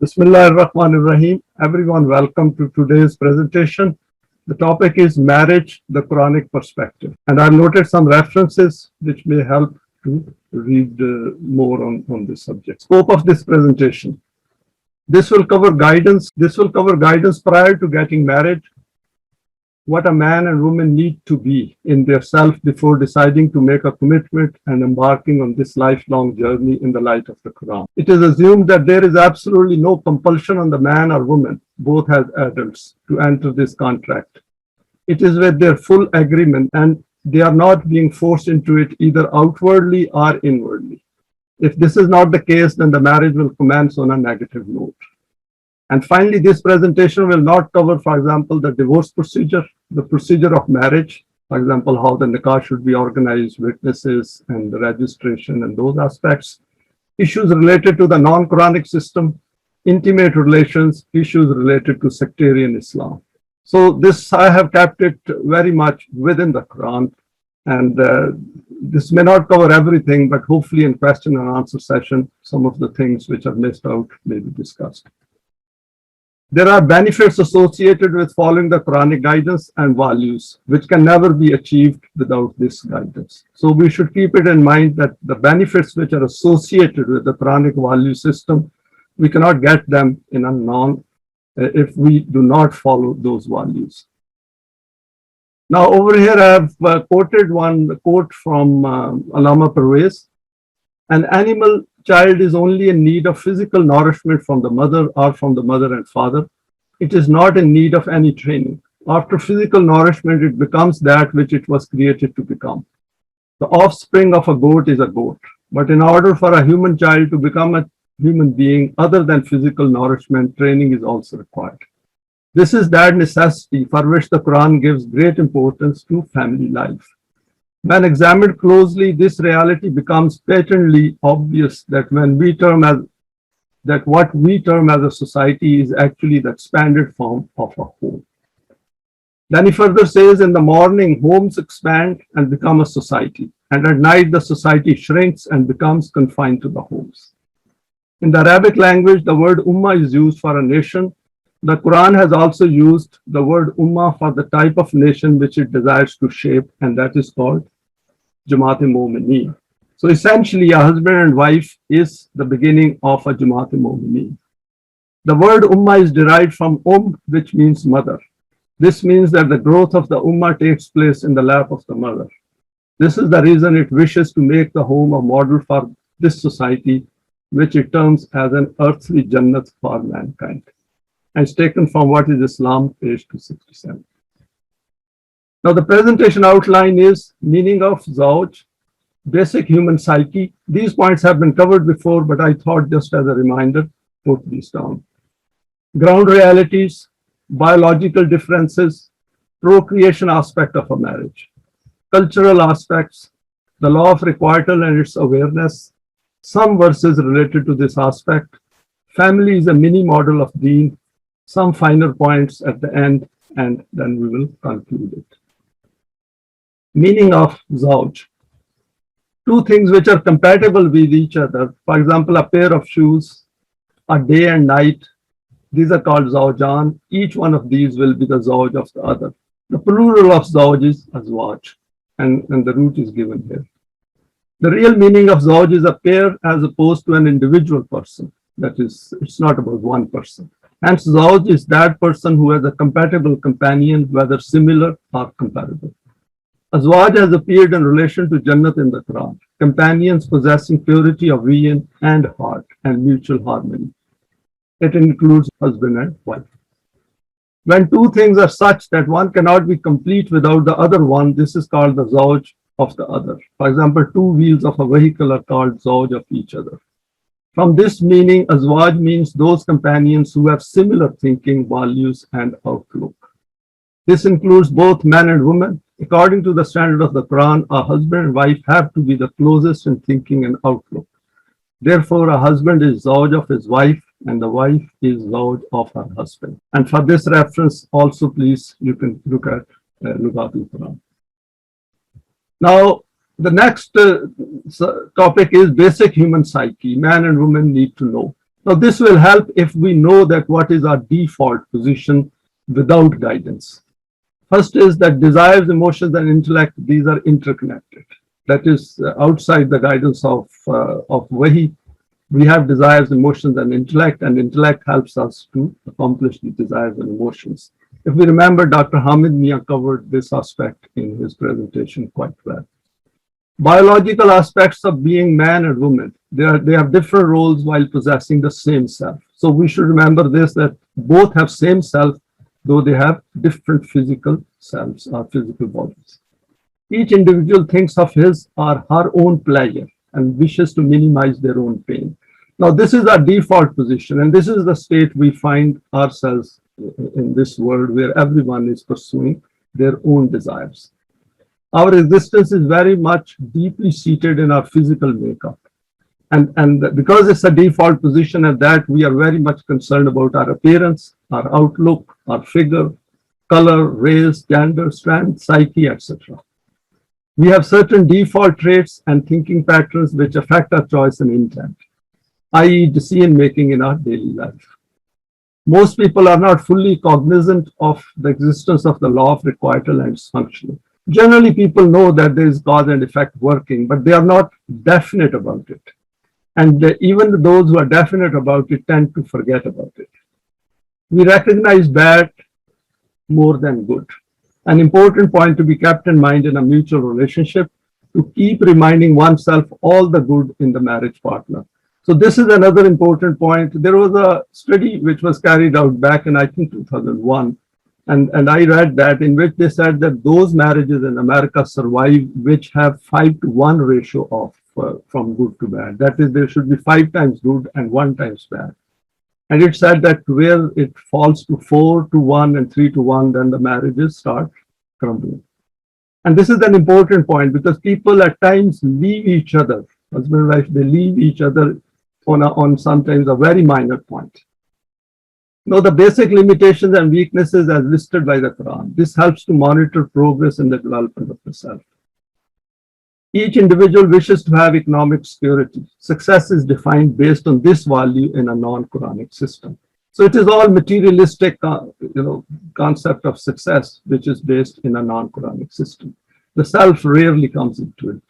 Bismillah ar-Rahman ar-Rahim. Everyone, welcome to today's presentation. The topic is marriage, the Quranic perspective. And I've noted some references which may help to read more on this subject. Scope of this presentation. This will cover guidance. This will cover guidance prior to getting married, what a man and woman need to be in their self before deciding to make a commitment and embarking on this lifelong journey in the light of the Quran. It is assumed that there is absolutely no compulsion on the man or woman, both as adults, to enter this contract. It is with their full agreement and they are not being forced into it either outwardly or inwardly. If this is not the case, then the marriage will commence on a negative note. And finally, this presentation will not cover, for example, the divorce procedure, the procedure of marriage, for example, how the nikah should be organized, witnesses, and the registration, and those aspects. Issues related to the non-Quranic system, intimate relations, issues related to sectarian Islam. So this, I have kept it very much within the Quran. And this may not cover everything, but hopefully in question and answer session, some of the things which are missed out may be discussed. There are benefits associated with following the Quranic guidance and values, which can never be achieved without this guidance. So we should keep it in mind that the benefits which are associated with the Quranic value system, we cannot get them in if we do not follow those values. Now over here I have quoted one quote from Allama Pervez. An animal child is only in need of physical nourishment from the mother or from the mother and father. It is not in need of any training. After physical nourishment, it becomes that which it was created to become. The offspring of a goat is a goat. But in order for a human child to become a human being other than physical nourishment, training is also required. This is that necessity for which the Quran gives great importance to family life. When examined closely, this reality becomes patently obvious that what we term as a society is actually the expanded form of a home. Then he further says, in the morning, homes expand and become a society, and at night the society shrinks and becomes confined to the homes. In the Arabic language, the word ummah is used for a nation. The Quran has also used the word ummah for the type of nation which it desires to shape, and that is called Jamaat of Momineen. So essentially, a husband and wife is the beginning of a Jamaat of Momineen. The word ummah is derived from which means mother. This means that the growth of the ummah takes place in the lap of the mother. This is the reason it wishes to make the home a model for this society, which it terms as an earthly Jannat for mankind. And it's taken from What is Islam, page 267. Now the presentation outline is meaning of Zauj, basic human psyche. These points have been covered before, but I thought just as a reminder, put these down. Ground realities, biological differences, procreation aspect of a marriage, cultural aspects, the law of requital and its awareness, some verses related to this aspect. Family is a mini model of Deen, some finer points at the end, and then we will conclude it. Meaning of Zauj. Two things which are compatible with each other. For example, a pair of shoes, a day and night. These are called Zaujan. Each one of these will be the Zauj of the other. The plural of Zauj is Azwaj, and the root is given here. The real meaning of Zauj is a pair as opposed to an individual person. That is, it's not about one person. Hence, Zauj is that person who has a compatible companion, whether similar or comparable. Azwaj has appeared in relation to Jannat in the Quran, companions possessing purity of vision and heart and mutual harmony. It includes husband and wife. When two things are such that one cannot be complete without the other one, this is called the Zauj of the other. For example, two wheels of a vehicle are called Zauj of each other. From this meaning, Azwaj means those companions who have similar thinking, values, and outlook. This includes both man and woman. According to the standard of the Quran, a husband and wife have to be the closest in thinking and outlook. Therefore, a husband is Zauj of his wife, and the wife is Zauj of her husband. And for this reference, also please, you can look at Lugatul Quran. Now, the next topic is basic human psyche. Man and woman need to know. Now, this will help if we know that what is our default position without guidance. First is that desires, emotions, and intellect, these are interconnected. That is outside the guidance of Wahi. We have desires, emotions, and intellect helps us to accomplish the desires and emotions. If we remember, Dr. Hamid Mia covered this aspect in his presentation quite well. Biological aspects of being man and woman, they have different roles while possessing the same self. So we should remember this, that both have same self, though they have different physical selves or physical bodies. Each individual thinks of his or her own pleasure and wishes to minimize their own pain. Now, this is our default position, and this is the state we find ourselves in this world where everyone is pursuing their own desires. Our existence is very much deeply seated in our physical makeup. And because it's a default position at that, we are very much concerned about our appearance, our outlook, our figure, color, race, gender, strength, psyche, etc. We have certain default traits and thinking patterns which affect our choice and intent, i.e. decision making in our daily life. Most people are not fully cognizant of the existence of the law of requital and its functioning. Generally, people know that there is cause and effect working, but they are not definite about it. And even those who are definite about it tend to forget about it. We recognize bad more than good. An important point to be kept in mind in a mutual relationship, to keep reminding oneself all the good in the marriage partner. So this is another important point. There was a study which was carried out back in, I think, 2001. And I read that, in which they said that those marriages in America survive which have 5-to-1 ratio of from good to bad. That is, there should be 5 times good and 1 times bad. And it said that where it falls to 4-to-1 and 3-to-1, then the marriages start crumbling. And this is an important point, because people at times leave each other, husband and wife, they leave each other on sometimes a very minor point. Now, the basic limitations and weaknesses as listed by the Quran. This helps to monitor progress in the development of the self. Each individual wishes to have economic security. Success is defined based on this value in a non-Quranic system. So it is all materialistic, concept of success, which is based in a non-Quranic system. The self rarely comes into it.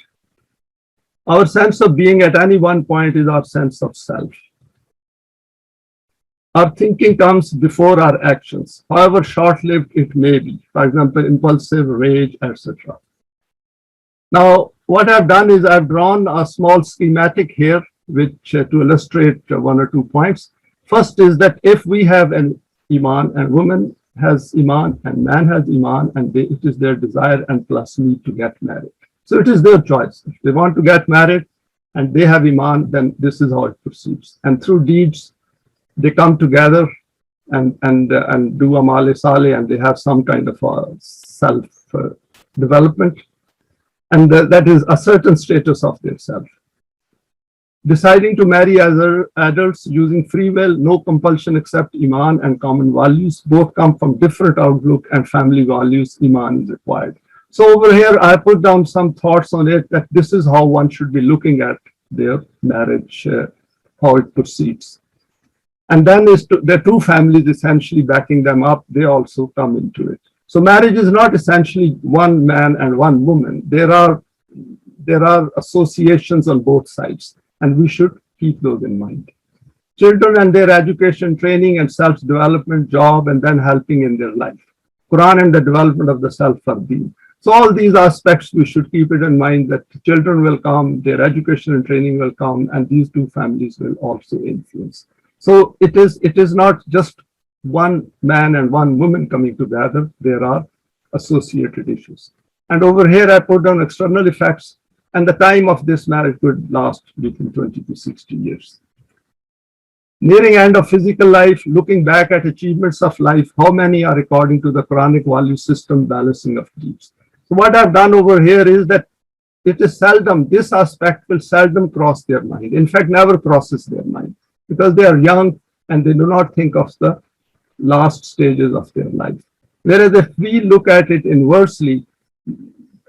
Our sense of being at any one point is our sense of self. Our thinking comes before our actions, however short-lived it may be. For example, impulsive, rage, etc. Now, what I've done is I've drawn a small schematic here, which to illustrate 1 or 2 points. First is that if we have an Eimaan, and woman has Eimaan and man has Eimaan, and it is their desire and plus need to get married. So it is their choice. If they want to get married and they have Eimaan, then this is how it proceeds. And through deeds, they come together and do amal saleh, and they have some kind of self development. And that is a certain status of their self. Deciding to marry as adults using free will, no compulsion except Eimaan and common values. Both come from different outlook and family values. Eimaan is required. So over here, I put down some thoughts on it, that this is how one should be looking at their marriage, how it proceeds. And then there are 2 families essentially backing them up. They also come into it. So marriage is not essentially one man and one woman. There are associations on both sides, and we should keep those in mind. Children and their education, training, and self-development, job, and then helping in their life. Quran and the development of the self for Deen. So all these aspects, we should keep it in mind, that children will come, their education and training will come, and these 2 families will also influence. So it is not just one man and one woman coming together. There are associated issues. And over here, I put down external effects, and the time of this marriage could last between 20 to 60 years. Nearing end of physical life, looking back at achievements of life, how many are according to the Quranic value system, balancing of deeds? So what I've done over here is that it is seldom, this aspect will seldom cross their mind. In fact, never crosses their mind, because they are young and they do not think of the last stages of their life. Whereas if we look at it inversely,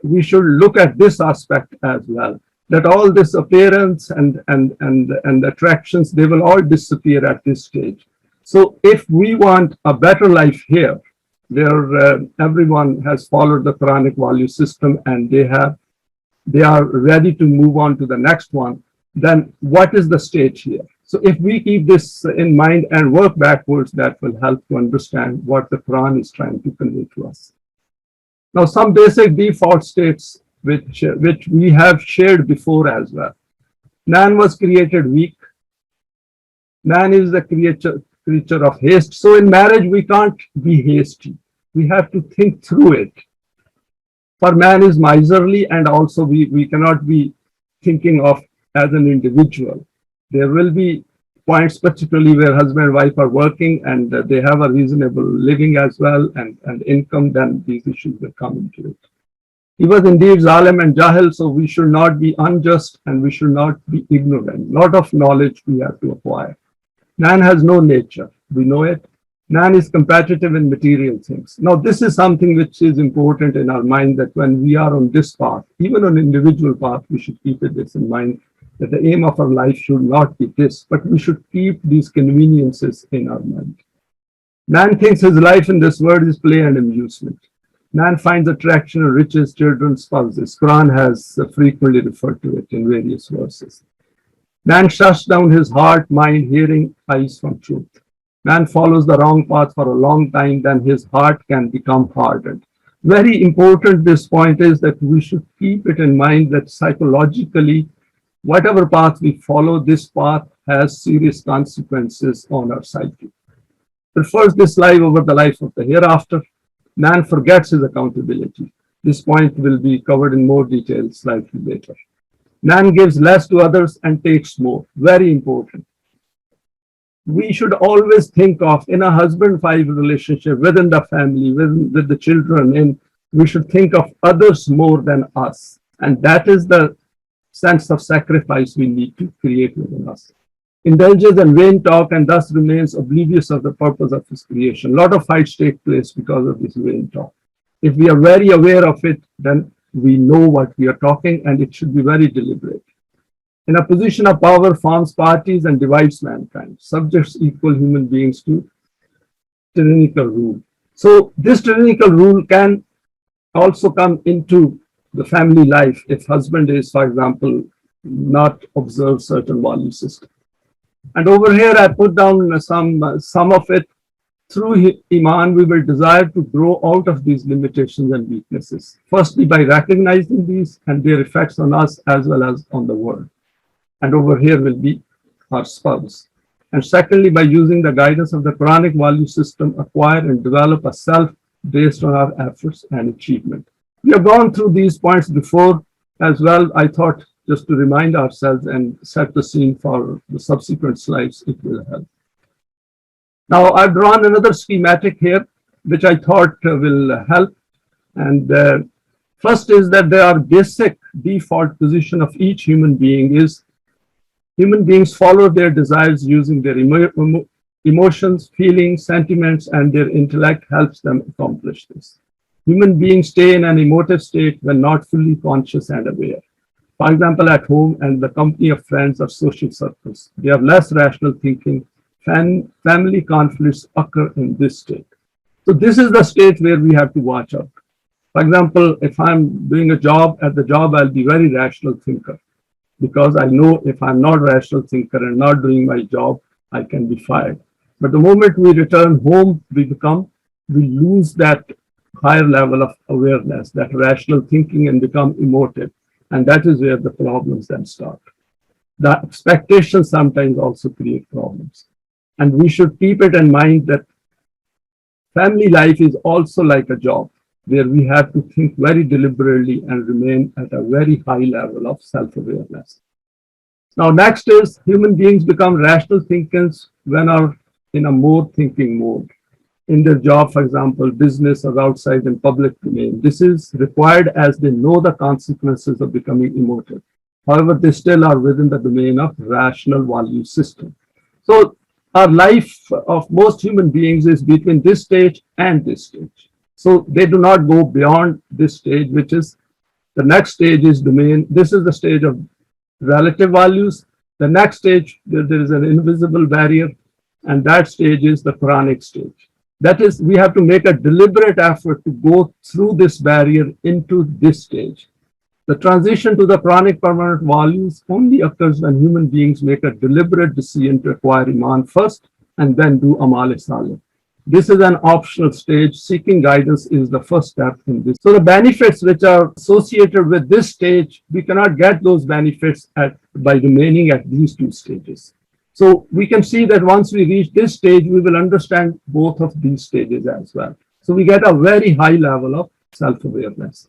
we should look at this aspect as well. that all this appearance and attractions, they will all disappear at this stage. So if we want a better life here, where everyone has followed the Quranic value system and they are ready to move on to the next one, then what is the stage here? So if we keep this in mind and work backwards, that will help to understand what the Quran is trying to convey to us. Now, some basic default states which we have shared before as well. Man was created weak. Man is the creature of haste. So in marriage, we can't be hasty. We have to think through it. For man is miserly, and also we cannot be thinking of as an individual. There will be points, particularly where husband and wife are working and they have a reasonable living as well and income, then these issues will come into it. He was indeed zalim and jahil, so we should not be unjust and we should not be ignorant. Lot of knowledge we have to acquire. Man has no nature, we know it. Man is competitive in material things. Now, this is something which is important in our mind, that when we are on this path, even on individual path, we should keep this in mind, that the aim of our life should not be this, but we should keep these conveniences in our mind. Man thinks his life in this world is play and amusement. Man finds attraction in riches, children, spouses. Quran has frequently referred to it in various verses. Man shuts down his heart, mind, hearing, eyes from truth. Man follows the wrong path for a long time, then his heart can become hardened. Very important, this point is that we should keep it in mind that psychologically, whatever path we follow, this path has serious consequences on our psyche. Prefers this life over the life of the hereafter. Man forgets his accountability. This point will be covered in more detail slightly later. Man gives less to others and takes more. Very important. We should always think of, in a husband-wife relationship, within the family, with the children, we should think of others more than us. And that is the sense of sacrifice we need to create within us. Indulges in vain talk and thus remains oblivious of the purpose of his creation. A lot of fights take place because of this vain talk. If we are very aware of it, then we know what we are talking, and it should be very deliberate. In a position of power, forms parties and divides mankind. Subjects equal human beings to tyrannical rule. So this tyrannical rule can also come into the family life if husband is, for example, not observe certain value system. And over here, I put down some of it. Through Eimaan, we will desire to grow out of these limitations and weaknesses. Firstly, by recognizing these and their effects on us as well as on the world. And over here will be our spouse. And secondly, by using the guidance of the Quranic value system, acquire and develop a self based on our efforts and achievement. We have gone through these points before as well. I thought just to remind ourselves and set the scene for the subsequent slides, it will help. Now, I've drawn another schematic here, which I thought will help. And first is that there are basic default position of each human being is human beings follow their desires using their emotions, feelings, sentiments, and their intellect helps them accomplish this. Human beings stay in an emotive state when not fully conscious and aware. For example, at home and the company of friends or social circles, they have less rational thinking. Family conflicts occur in this state. So this is the state where we have to watch out. For example, if I'm doing a job, at the job, I'll be very rational thinker, because I know if I'm not a rational thinker and not doing my job, I can be fired. But the moment we return home, we lose that higher level of awareness, that rational thinking, and become emotive. And that is where the problems then start. The expectations sometimes also create problems. And we should keep it in mind that family life is also like a job, where we have to think very deliberately and remain at a very high level of self-awareness. Now, next is human beings become rational thinkers when are in a more thinking mode. In their job, for example, business or outside in public domain. This is required as they know the consequences of becoming emotive. However, they still are within the domain of rational value system. So our life of most human beings is between this stage and this stage. So they do not go beyond this stage, which is the next stage is domain. This is the stage of relative values. The next stage, there is an invisible barrier, and that stage is the Quranic stage. That is, we have to make a deliberate effort to go through this barrier into this stage. The transition to the Quranic permanent values only occurs when human beings make a deliberate decision to acquire Eimaan first and then do Amal Saleh. This is an optional stage. Seeking guidance is the first step in this. So the benefits which are associated with this stage, we cannot get those benefits by remaining at these two stages. So we can see that once we reach this stage, we will understand both of these stages as well. So we get a very high level of self-awareness.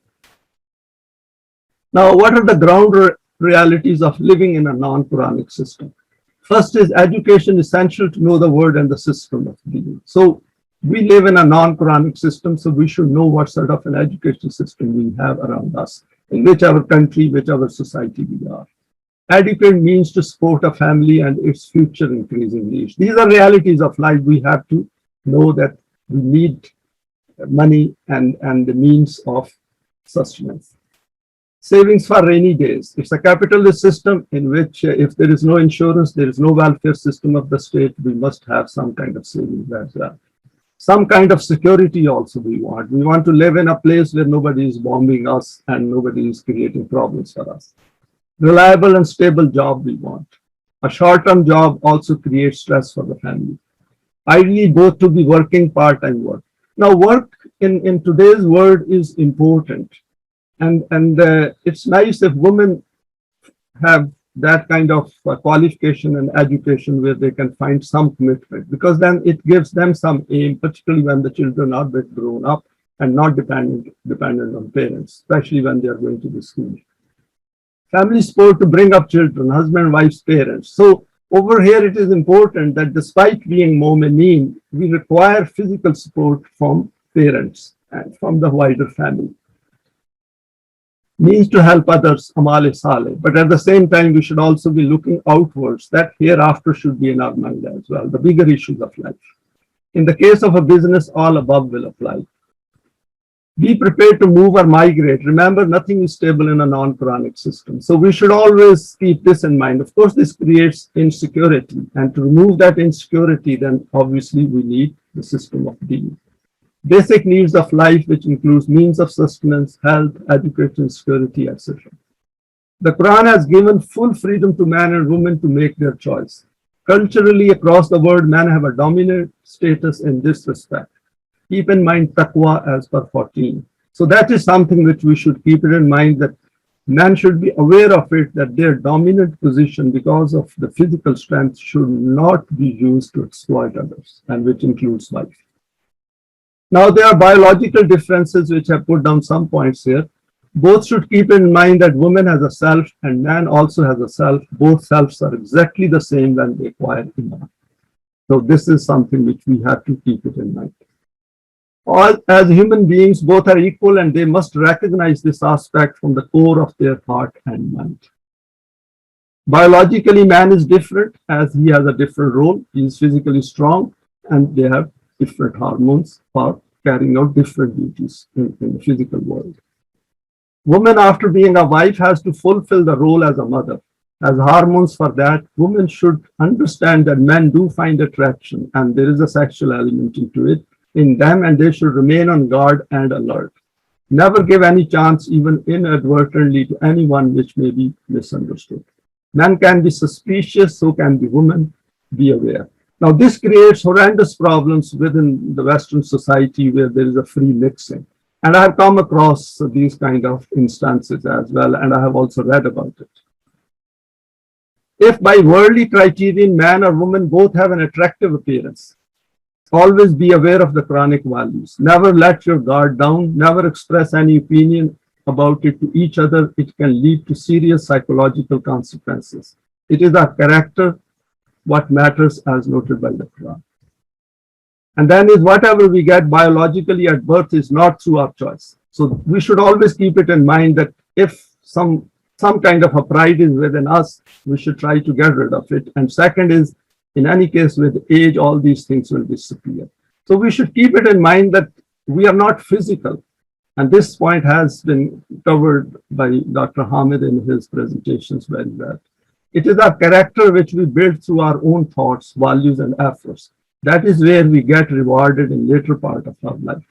Now, what are the ground realities of living in a non-Quranic system? First is education essential to know the word and the system of Deen. So we live in a non-Quranic system, so we should know what sort of an education system we have around us, in whichever country, whichever society we are. Educate means to support a family and its future increasing needs. These are realities of life. We have to know that we need money and the means of sustenance. Savings for rainy days. It's a capitalist system in which if there is no insurance, there is no welfare system of the state, we must have some kind of savings as well. Some kind of security also we want. We want to live in a place where nobody is bombing us and nobody is creating problems for us. Reliable and stable job we want. A short-term job also creates stress for the family. Ideally, both to be working part-time work. Now, work in today's world is important. And it's nice if women have that kind of qualification and education where they can find some commitment, because then it gives them some aim, particularly when the children are a bit grown up and not dependent on parents, especially when they are going to the school. Family support to bring up children, husband, wife's parents. So over here, it is important that despite being Momineen, we require physical support from parents and from the wider family. Means to help others, Amal Saleh. But at the same time, we should also be looking outwards. That hereafter should be in our mind as well, the bigger issues of life. In the case of a business, all above will apply. Be prepared to move or migrate. Remember, nothing is stable in a non-Quranic system. So we should always keep this in mind. Of course, this creates insecurity. And to remove that insecurity, then obviously we need the system of Deen. Basic needs of life, which includes means of sustenance, health, education, security, etc. The Quran has given full freedom to man and woman to make their choice. Culturally, across the world, men have a dominant status in this respect. Keep in mind taqwa as per 14. So that is something which we should keep it in mind, that men should be aware of it, that their dominant position because of the physical strength should not be used to exploit others, and which includes wife. Now, there are biological differences which I put down some points here. Both should keep in mind that woman has a self and man also has a self. Both selves are exactly the same when they acquire Eimaan. So this is something which we have to keep it in mind. All, as human beings, both are equal and they must recognize this aspect from the core of their heart and mind. Biologically, man is different as he has a different role. He is physically strong and they have different hormones for carrying out different duties in the physical world. Woman, after being a wife, has to fulfill the role as a mother. As hormones for that, women should understand that men do find attraction and there is a sexual element into it in them, and they should remain on guard and alert. Never give any chance, even inadvertently, to anyone which may be misunderstood. Men can be suspicious, so can be women. Be aware. Now, this creates horrendous problems within the Western society where there is a free mixing. And I have come across these kind of instances as well, and I have also read about it. If by worldly criterion, man or woman both have an attractive appearance, always be aware of the Quranic values. Never let your guard down. Never express any opinion about it to each other. It can lead to serious psychological consequences. It is our character what matters, as noted by the Quran. And then is whatever we get biologically at birth is not through our choice. So we should always keep it in mind that if some kind of a pride is within us, we should try to get rid of it. And second is, in any case, with age, all these things will disappear. So we should keep it in mind that we are not physical. And this point has been covered by Dr. Hamid in his presentations very well. It is our character which we build through our own thoughts, values, and efforts. That is where we get rewarded in later part of our life.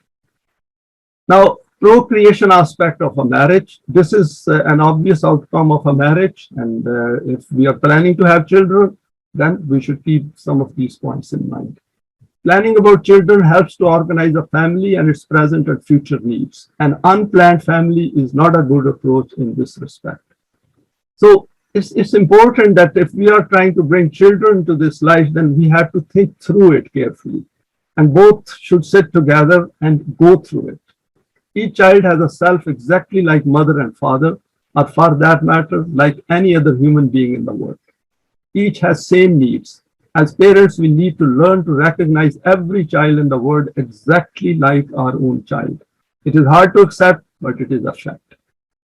Now, procreation aspect of a marriage. This is an obvious outcome of a marriage. And if we are planning to have children, then we should keep some of these points in mind. Planning about children helps to organize a family and its present and future needs. An unplanned family is not a good approach in this respect. So it's important that if we are trying to bring children to this life, then we have to think through it carefully. And both should sit together and go through it. Each child has a self exactly like mother and father, or for that matter, like any other human being in the world. Each has same needs. As parents, we need to learn to recognize every child in the world exactly like our own child. It is hard to accept, but it is a fact.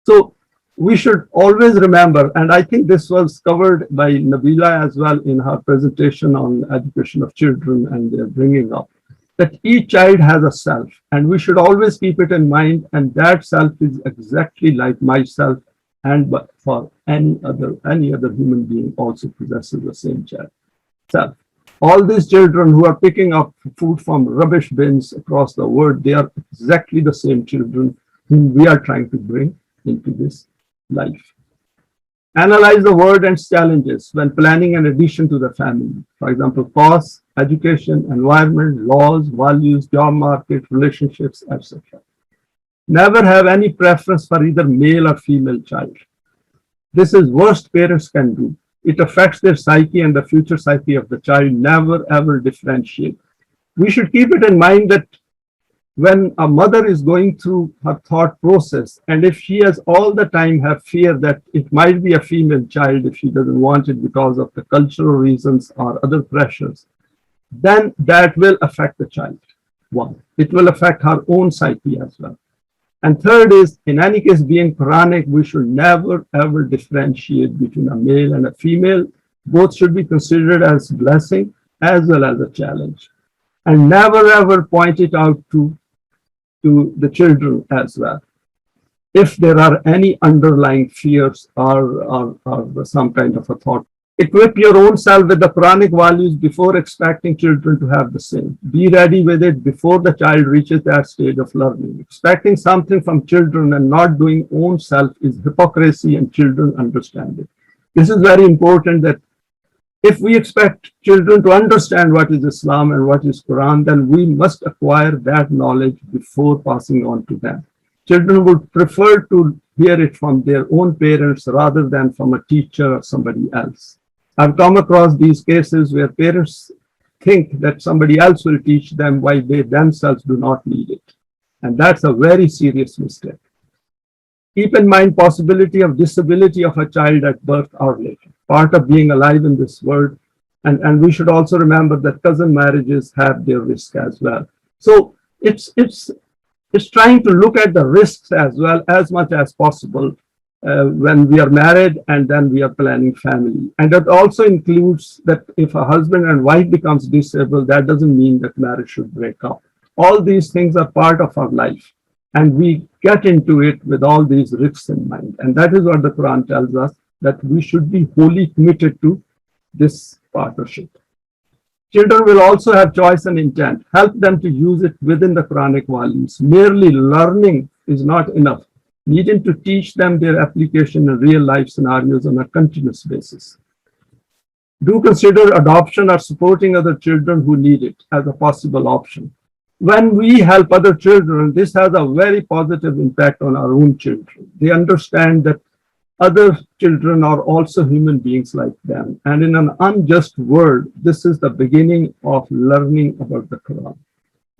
So we should always remember, and I think this was covered by Nabila as well in her presentation on education of children and their bringing up, that each child has a self, and we should always keep it in mind, and that self is exactly like myself, and for any other human being also possesses the same child. Self. All these children who are picking up food from rubbish bins across the world, they are exactly the same children whom we are trying to bring into this life. Analyze the world and its challenges when planning an addition to the family. For example, costs, education, environment, laws, values, job market, relationships, etc. Never have any preference for either male or female child. This is worst parents can do. It affects their psyche and the future psyche of the child. Never ever differentiate. We should keep it in mind that when a mother is going through her thought process, and if she has all the time have fear that it might be a female child if she doesn't want it because of the cultural reasons or other pressures, then that will affect the child. One, it will affect her own psyche as well. And third is, in any case, being Quranic, we should never ever differentiate between a male and a female. Both should be considered as blessing as well as a challenge. And never ever point it out to the children as well. If there are any underlying fears or some kind of a thought, equip your own self with the Quranic values before expecting children to have the same. Be ready with it before the child reaches that stage of learning. Expecting something from children and not doing own self is hypocrisy, and children understand it. This is very important, that if we expect children to understand what is Islam and what is Quran, then we must acquire that knowledge before passing on to them. Children would prefer to hear it from their own parents rather than from a teacher or somebody else. I've come across these cases where parents think that somebody else will teach them while they themselves do not need it. And that's a very serious mistake. Keep in mind possibility of disability of a child at birth or later, part of being alive in this world. And we should also remember that cousin marriages have their risk as well. So it's trying to look at the risks as well as much as possible when we are married and then we are planning family. And that also includes that if a husband and wife becomes disabled, that doesn't mean that marriage should break up. All these things are part of our life. And we get into it with all these risks in mind. And that is what the Quran tells us, that we should be wholly committed to this partnership. Children will also have choice and intent. Help them to use it within the Quranic values. Merely learning is not enough. Needing to teach them their application in real life scenarios on a continuous basis. Do consider adoption or supporting other children who need it as a possible option. When we help other children, this has a very positive impact on our own children. They understand that other children are also human beings like them. And in an unjust world, this is the beginning of learning about the Quran.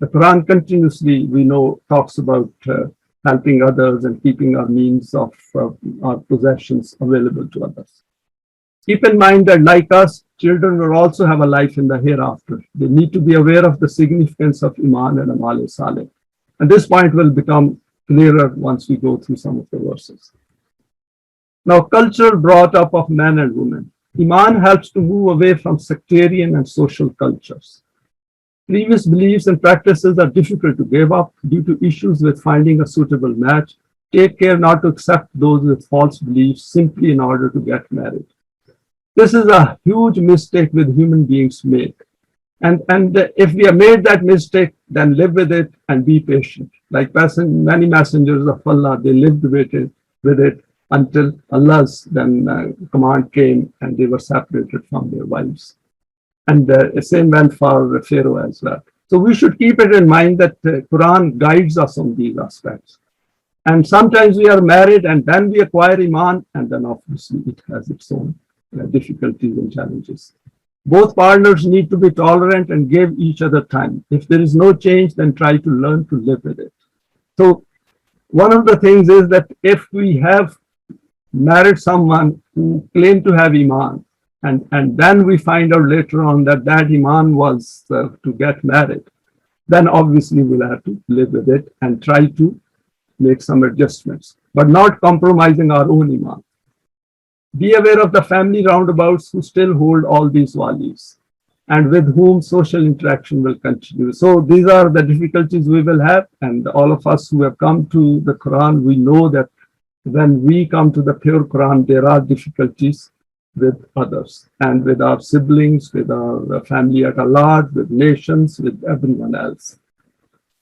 The Quran continuously, we know, talks about helping others and keeping our means of our possessions available to others. Keep in mind that like us, children will also have a life in the hereafter. They need to be aware of the significance of Eimaan and Amal Saleh. And this point will become clearer once we go through some of the verses. Now, cultural brought up of men and women. Eimaan helps to move away from sectarian and social cultures. Previous beliefs and practices are difficult to give up due to issues with finding a suitable match. Take care not to accept those with false beliefs simply in order to get married. This is a huge mistake with human beings make. And if we have made that mistake, then live with it and be patient. Like many messengers of Allah, they lived with it until Allah's then command came and they were separated from their wives. And the same went for Pharaoh as well. So we should keep it in mind that the Quran guides us on these aspects. And sometimes we are married and then we acquire Eimaan, and then obviously it has its own difficulties and challenges. Both partners need to be tolerant and give each other time. If there is no change, then try to learn to live with it. So one of the things is that if we have married someone who claimed to have Eimaan, and then we find out later on that Eimaan was to get married, then obviously we'll have to live with it and try to make some adjustments, but not compromising our own Eimaan. Be aware of the family roundabouts who still hold all these values and with whom social interaction will continue. So these are the difficulties we will have, and all of us who have come to the Quran, we know that when we come to the pure Quran, there are difficulties with others and with our siblings, with our family at large, with nations, with everyone else.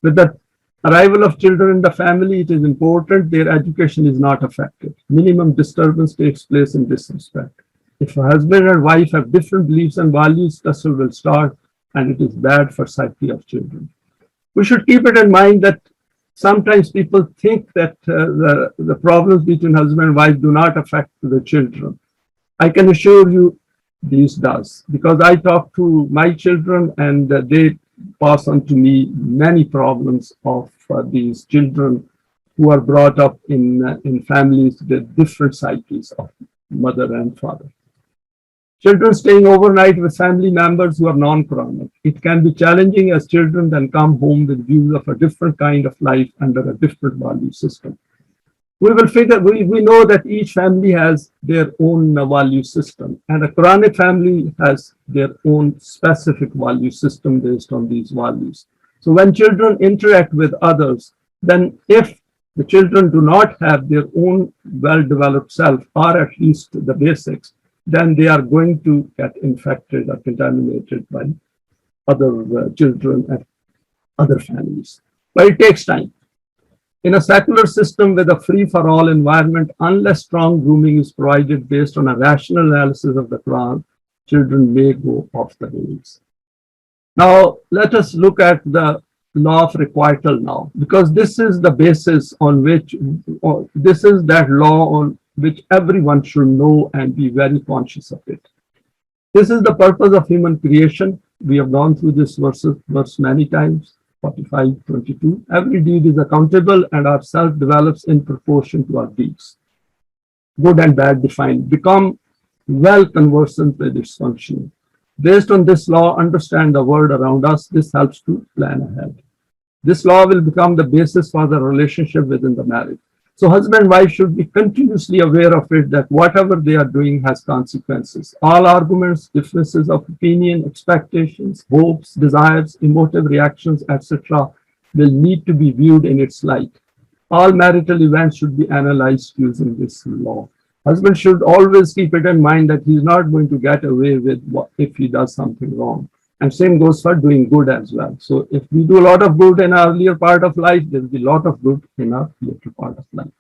With the arrival of children in the family, it is important their education is not affected. Minimum disturbance takes place in this respect. If a husband and wife have different beliefs and values, tussle will start, and it is bad for psyche of children. We should keep it in mind that sometimes people think that the problems between husband and wife do not affect the children. I can assure you this does, because I talk to my children and they pass on to me many problems of these children who are brought up in families with different psyches of mother and father. Children staying overnight with family members who are non-Quranic. It can be challenging as children then come home with views of a different kind of life under a different value system. We know that each family has their own value system, and a Quranic family has their own specific value system based on these values. So when children interact with others, then if the children do not have their own well-developed self, or at least the basics, then they are going to get infected or contaminated by other children and other families. But it takes time. In a secular system with a free-for-all environment, unless strong grooming is provided based on a rational analysis of the Quran, children may go off the rails. Now, let us look at the Law of Requital now, because this is the basis on which, this is that law on which everyone should know and be very conscious of it. This is the purpose of human creation. We have gone through this verse many times. 45:22. Every deed is accountable and our self develops in proportion to our deeds. Good and bad defined. Become well conversant with its functioning. Based on this law, understand the world around us. This helps to plan ahead. This law will become the basis for the relationship within the marriage. So husband and wife should be continuously aware of it, that whatever they are doing has consequences. All arguments, differences of opinion, expectations, hopes, desires, emotive reactions, etc. will need to be viewed in its light. All marital events should be analyzed using this law. Husband should always keep it in mind that he's not going to get away with if he does something wrong. And same goes for doing good as well. So if we do a lot of good in our earlier part of life, there will be a lot of good in our later part of life.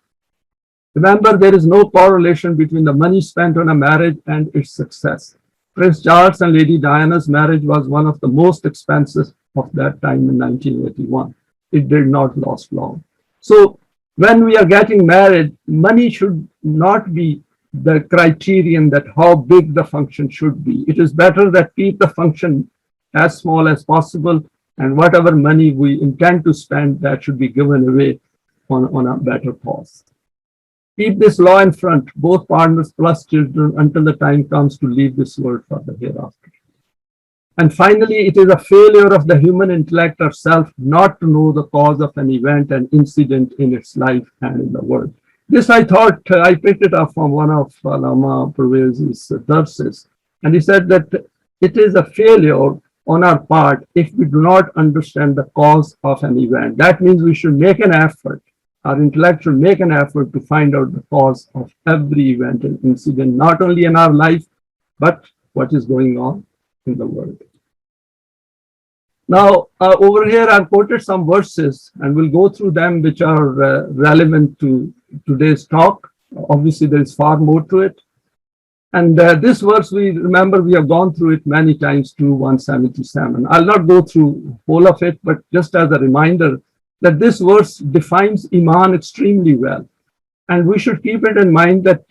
Remember, there is no correlation between the money spent on a marriage and its success. Prince Charles and Lady Diana's marriage was one of the most expensive of that time in 1981. It did not last long. So when we are getting married, money should not be the criterion that how big the function should be. It is better that keep the function as small as possible, and whatever money we intend to spend, that should be given away on a better cause. Keep this law in front, both partners plus children, until the time comes to leave this world for the hereafter. And finally, it is a failure of the human intellect or self not to know the cause of an event and incident in its life and in the world. This I thought, I picked it up from one of Allama Pervez's darses, and he said that it is a failure on our part if we do not understand the cause of an event. That means we should make an effort, our intellect should make an effort to find out the cause of every event and incident, not only in our life, but what is going on in the world. Now, over here, I've quoted some verses, and we'll go through them, which are relevant to today's talk. Obviously, there is far more to it. And this verse, we remember, we have gone through it many times to 177. I'll not go through whole of it, but just as a reminder that this verse defines Eimaan extremely well. And we should keep it in mind that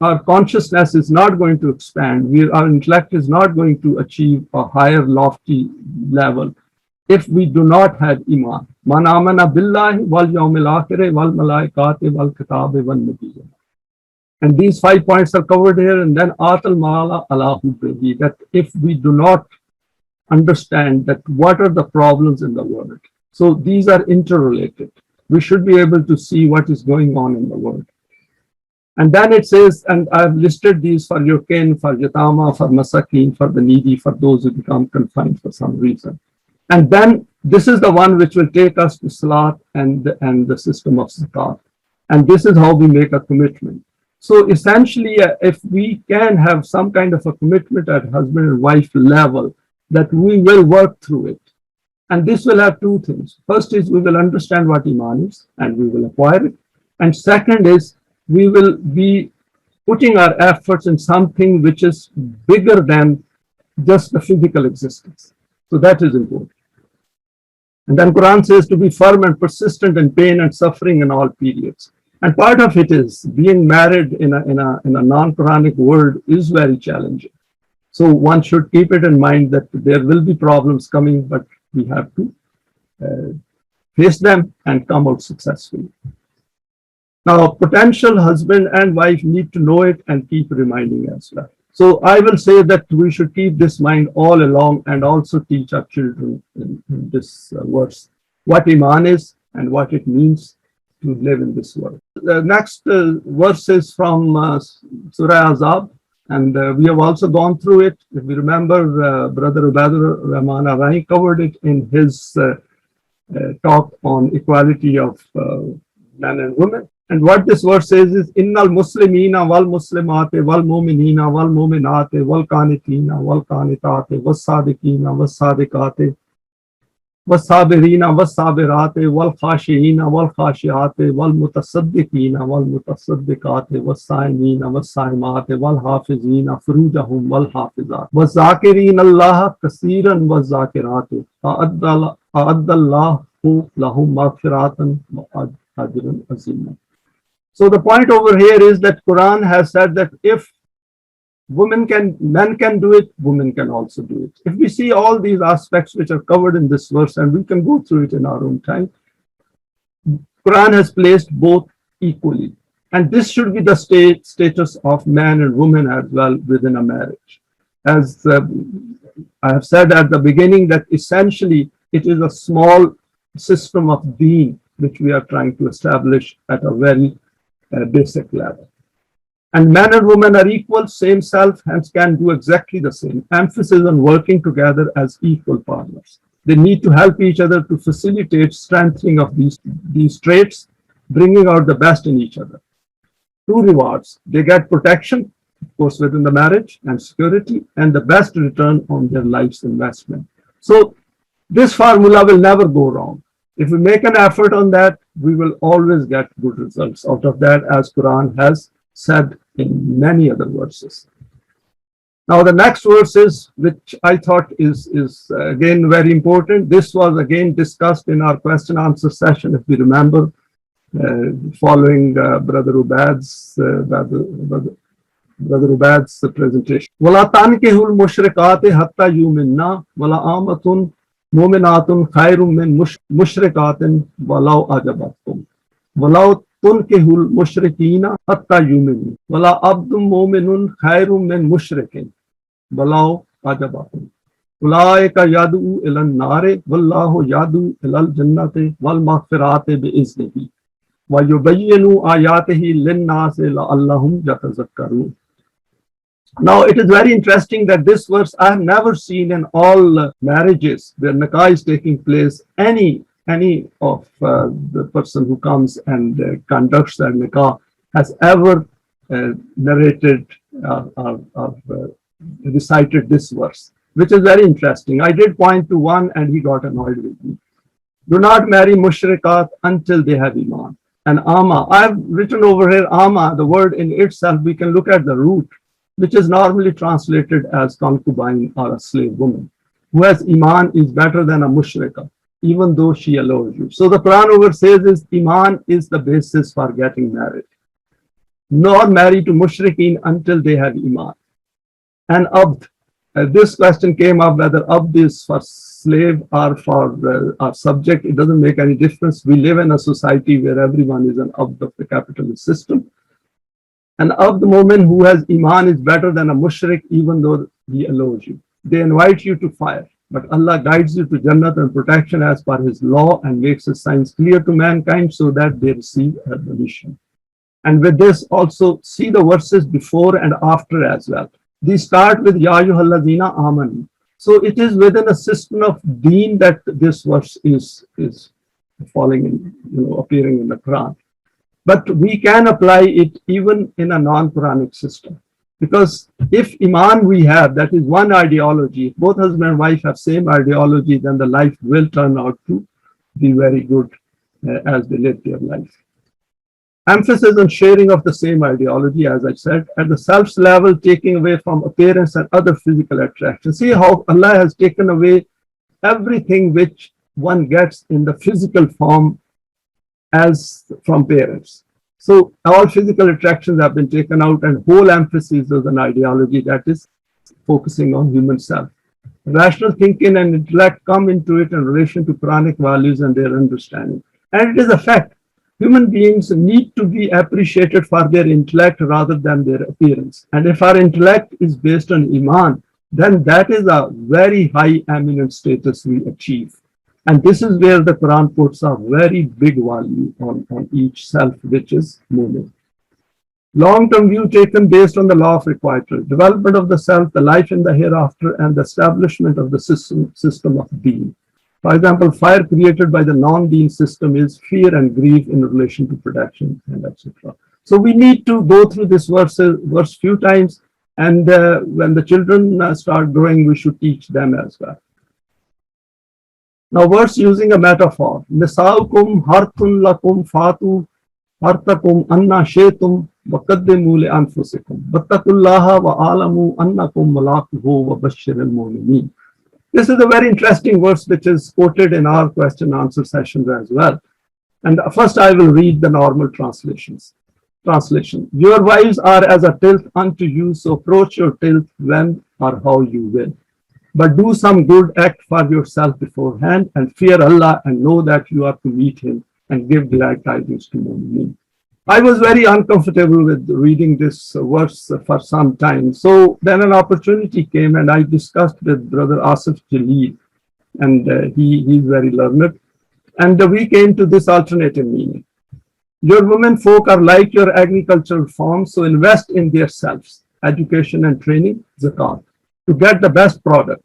our consciousness is not going to expand. Our intellect is not going to achieve a higher lofty level if we do not have Eimaan. Man amana billahi wal yawmil akhir wal malaikati wal kitabi wal nabiyyin. And these 5 points are covered here. And then atal mala ala hubbihi, that if we do not understand that what are the problems in the world. So these are interrelated. We should be able to see what is going on in the world. And then it says, and I've listed these for your kin, for yatama, for masakin, for the needy, for those who become confined for some reason. And then this is the one which will take us to salat and the system of zakat. And this is how we make a commitment. So essentially, if we can have some kind of a commitment at husband and wife level, that we will work through it. And this will have two things. First is we will understand what Eimaan is and we will acquire it. And second is we will be putting our efforts in something which is bigger than just the physical existence. So that is important. And then Quran says to be firm and persistent in pain and suffering in all periods. And part of it is being married in a non-Quranic world is very challenging. So one should keep it in mind that there will be problems coming, but we have to face them and come out successfully. Now, potential husband and wife need to know it and keep reminding as well. So I will say that we should keep this mind all along and also teach our children in this verse what Eimaan is and what it means to live in this world. The next verse is from Surah Azab, and we have also gone through it. If we remember, Brother Ubadur Rahman Arai covered it in his talk on equality of men and women. And what this verse says is, Innal Muslimina wal Muslimate wal Mominina wal Mominaat wal Qanitina wal Qanitate was Sadiqina was Sadiqate والصابرين والصابرات والخاشعين والخاشعات والمتصدقين والمتصدقات والصائمين والصائمات والحافظين فروجهم والحافظات والذاكرين الله كثيرا والذاكرات أعد الله لهم مغفرة وأجرا عظيما. So the point over here is that Quran has said that if men can do it, women can also do it. If we see all these aspects which are covered in this verse, and we can go through it in our own time, Quran has placed both equally. And this should be the status of man and woman as well within a marriage. As I have said at the beginning, that essentially it is a small system of Deen which we are trying to establish at a very basic level. And man and woman are equal, same self, hence can do exactly the same. Emphasis on working together as equal partners. They need to help each other to facilitate strengthening of these traits, bringing out the best in each other. Two rewards. They get protection, of course, within the marriage and security, and the best return on their life's investment. So this formula will never go wrong. If we make an effort on that, we will always get good results out of that, as Quran has said in many other verses. Now the next verses, which I thought is again very important. This was again discussed in our question answer session, if we remember, following Brother Ubaid's presentation. وَلَا تَنْكِحُوا الْمُشْرِكَاتِ حَتَّى يُؤْمِنَّ وَلَا آمَةٌ مُؤْمِنَاتٌ خَيْرٌ مِّن مُشْرِكَاتٍ وَلَوْ أَعْجَبَتْكُمْ وَلَوْ تُنْكِحُوا الْمُشْرِكِينَ حَتَّى يُؤْمِنُوا وَلَا عَبْدٌ مُؤْمِنٌ خَيْرٌ مِّن مُشْرِكٍ وَلَوْ أَعْجَبَكُمْ أُولَٰئِكَ يَدْعُونَ إِلَى النَّارِ وَاللَّهُ يَدْعُو إِلَى الْجَنَّةِ وَالْمَغْفِرَةِ بِإِذْنِهِ وَيُبَيِّنُ آيَاتِهِ لِلنَّاسِ لَعَلَّهُمْ يَتَذَكَّرُونَ. Now it is very interesting that this verse I have never seen in all marriages where nikah is taking place, any of the person who comes and conducts that nikah has ever narrated recited this verse, which is very interesting. I did point to one and he got annoyed with me. Do not marry mushrikat until they have Iman. And Ama, I've written over here Ama, the word in itself, we can look at the root, which is normally translated as concubine or a slave woman. Who has Iman is better than a mushrika, even though she allows you. So the Quran over says is Iman is the basis for getting married. Nor marry to mushrikeen until they have Iman. And Abd, this question came up whether Abd is for slave or for our subject. It doesn't make any difference. We live in a society where everyone is an Abd of the capitalist system. An Abd Momin who has Iman is better than a mushrik, even though he allows you. They invite you to fire, but Allah guides you to Jannat and protection as per His law and makes His signs clear to mankind so that they receive admonition. And with this also see the verses before and after as well. These start with Ya ayyuhallazina amanu. So it is within a system of Deen that this verse is falling in, appearing in the Quran. But we can apply it even in a non-Quranic system. Because if Iman we have, that is one ideology, if both husband and wife have same ideology, then the life will turn out to be very good as they live their life. Emphasis on sharing of the same ideology, as I said, at the self's level, taking away from appearance and other physical attractions. See how Allah has taken away everything which one gets in the physical form as from parents. So all physical attractions have been taken out and whole emphasis is an ideology that is focusing on human self. Rational thinking and intellect come into it in relation to Quranic values and their understanding. And it is a fact. Human beings need to be appreciated for their intellect rather than their appearance. And if our intellect is based on Iman, then that is a very high eminent status we achieve. And this is where the Quran puts a very big value on each self, which is Momin. Long-term view taken based on the law of requital, development of the self, the life in the hereafter, and the establishment of the system of Deen. For example, fire created by the non-Deen system is fear and grief in relation to protection, and etc. So we need to go through this verse few times, and when the children start growing, we should teach them as well. Now, verse using a metaphor. Nisaukum harthun lakum fatu hartakum anna shaytum wa qaddimu li anfusikum wattaqullaha wa alamu annakum mulaquhu wa bashshiril mu'minin. This is a very interesting verse which is quoted in our question and answer sessions as well. And first I will read the normal translation. Your wives are as a tilth unto you, so approach your tilth when or how you will. But do some good act for yourself beforehand and fear Allah and know that you are to meet Him and give glad tidings to Momineen. I was very uncomfortable with reading this verse for some time. So then an opportunity came and I discussed with Brother Asif Jaleel, and he's very learned. And we came to this alternative meaning. Your women folk are like your agricultural farms, so invest in their selves, education and training, zakat, to get the best product.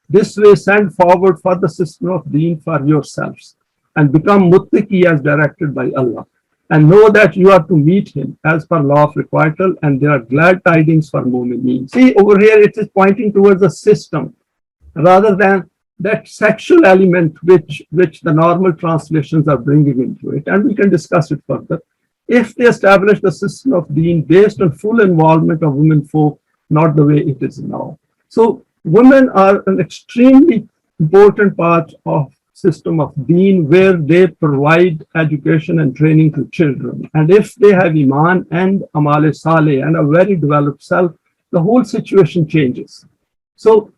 This way send forward for the system of Deen for yourselves and become muttaqi as directed by Allah. And know that you are to meet Him as per law of requital, and there are glad tidings for Momineen. See, over here it is pointing towards a system rather than that sexual element which the normal translations are bringing into it. And we can discuss it further. If they establish the system of Deen based on full involvement of women folk, not the way it is now. So women are an extremely important part of system of Deen where they provide education and training to children. And if they have Iman and Amal Saleh and a very developed self, the whole situation changes. So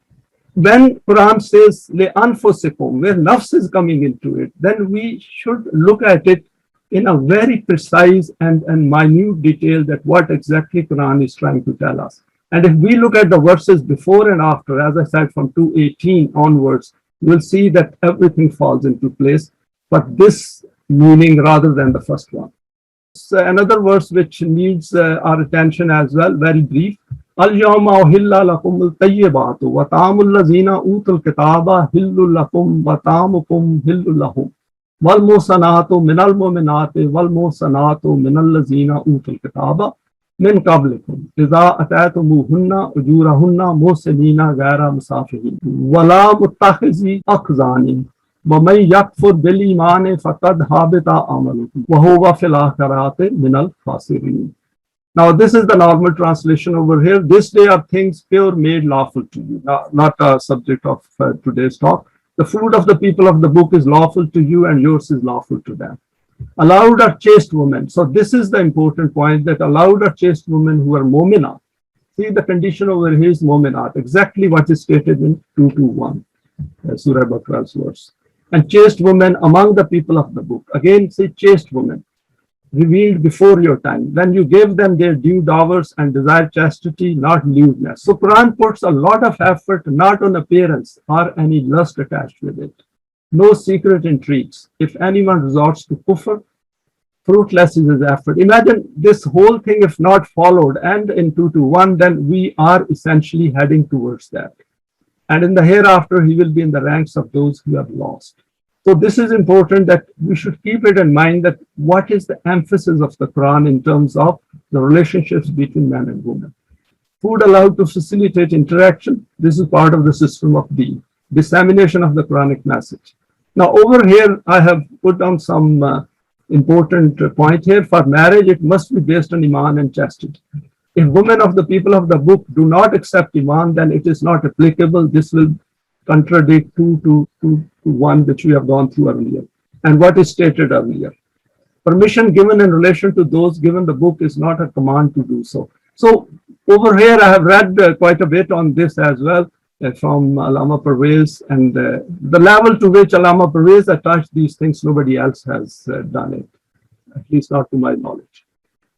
when Quran says Le anfusikum, where nafs is coming into it, then we should look at it in a very precise and minute detail that what exactly Quran is trying to tell us. And if we look at the verses before and after, as I said, from 218 onwards, we'll see that everything falls into place, but this meaning rather than the first one. So another verse which needs our attention as well, very brief. Al-yawma uhilla lakum al-tayyibatu wa ta'amul lazina utul kitaba hillul lakum wa ta'amukum hillul lahum wal musanatu minal mu'minati wal musanatu minal lazina utul kitaba min qablikum idha ataytumuhunna ujurahunna muhsinina ghayra musafihin wala muttakhizi akhzani wa man yakfur bil iman faqad habita amaluhu wa huwa fil akhirati minal khasirin. Now, this is the normal translation over here. This day are things pure made lawful to you. Not a subject of today's talk. The food of the people of the book is lawful to you and yours is lawful to them. Allowed are chaste women. So this is the important point, that allowed are chaste women who are Mominat. See, the condition over here is Mominat, exactly what is stated in 221, Surah Baqarah's verse. And chaste women among the people of the book. Again, say chaste women, revealed before your time, when you gave them their due dowers and desired chastity, not lewdness. So Quran puts a lot of effort not on appearance or any lust attached with it. No secret intrigues. If anyone resorts to kufr, fruitless is his effort. Imagine this whole thing, if not followed, and in 221, then we are essentially heading towards that. And in the hereafter, he will be in the ranks of those who have lost. So this is important, that we should keep it in mind, that what is the emphasis of the Quran in terms of the relationships between man and woman. Food allowed to facilitate interaction. This is part of the system of Deen, dissemination of the Quranic message. Now over here, I have put down some important point here. For marriage, it must be based on Eimaan and chastity. If women of the people of the book do not accept Eimaan, then it is not applicable. This will contradict 2:1, which we have gone through earlier, and what is stated earlier. Permission given in relation to those given the book is not a command to do so. So over here, I have read quite a bit on this as well from Allama Parvez, and the level to which Allama Parvez attached these things, nobody else has done it, at least not to my knowledge.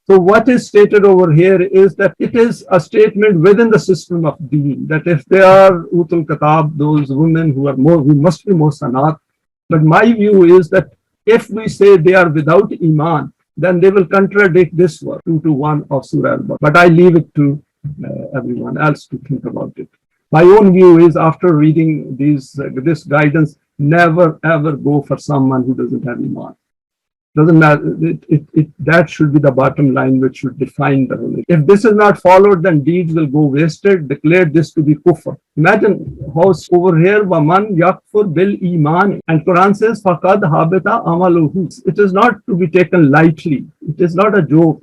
So what is stated over here is that it is a statement within the system of Deen, that if they are Utul Katab, those women who must be Muhsanat. But my view is that if we say they are without Eimaan, then they will contradict this verse, 2:1 of Surah Al-Baqarah. But I leave it to everyone else to think about it. My own view is, after reading this guidance, never ever go for someone who doesn't have Eimaan. Doesn't matter. That should be the bottom line, which should define the religion. If this is not followed, then deeds will go wasted. Declare this to be kufr. Imagine how over here, waman yakfur bil iman, and Quran says, faqad habita amaluhu. It is not to be taken lightly. It is not a joke.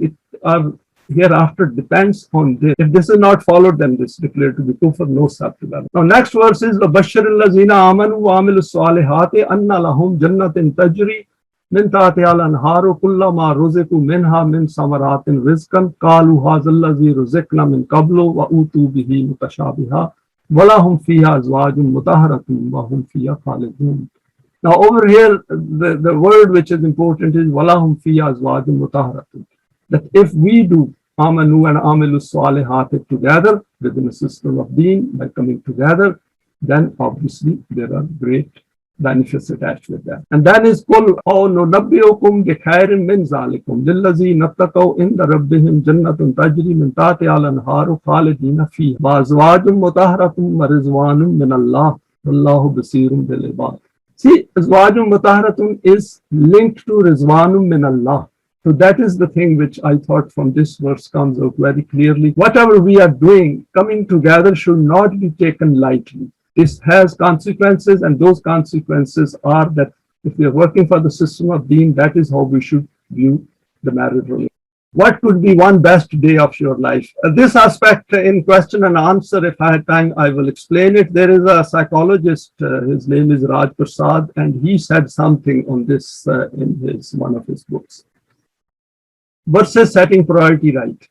Hereafter depends on this. If this is not followed, then this is declared to be kufr, no substitute. Now, next verse is, Bashiril lazina amanu wa amilus salihati anna lahum jannatin tajri min tahtiha al-anharu kullama ruziqu minha min samaratin rizqan qalu hadha allazi ruziqna min qablu wa utu bihi mutashabiha wa lahum fiha azwajun mutahharatun wa hum fiha khalidun. Now over here, the word which is important is wa lahum fiha azwajun mutahharatun. That if we do amanu and amilus salihat together within a system of Deen, by coming together, then obviously there are great benefits attached with that. And that is Qul aw nunabbiukum bi khairin min zalikum lillazina taqaw inda rabbihim jannatun tajri min tahtiha al-anharu khalidina fiha wa azwajun mutahharatun wa rizwanun min Allah wallahu basirun bil ibad. See, azwajun mutahharatun is linked to rizwanun min Allah. So that is the thing which I thought from this verse comes out very clearly. Whatever we are doing, coming together should not be taken lightly. This has consequences, and those consequences are that if we are working for the system of Deen, that is how we should view the marriage relationship. What could be one best day of your life? This aspect in question and answer, if I had time, I will explain it. There is a psychologist, his name is Raj Prasad, and he said something on this in one of his books. Verses setting priority right.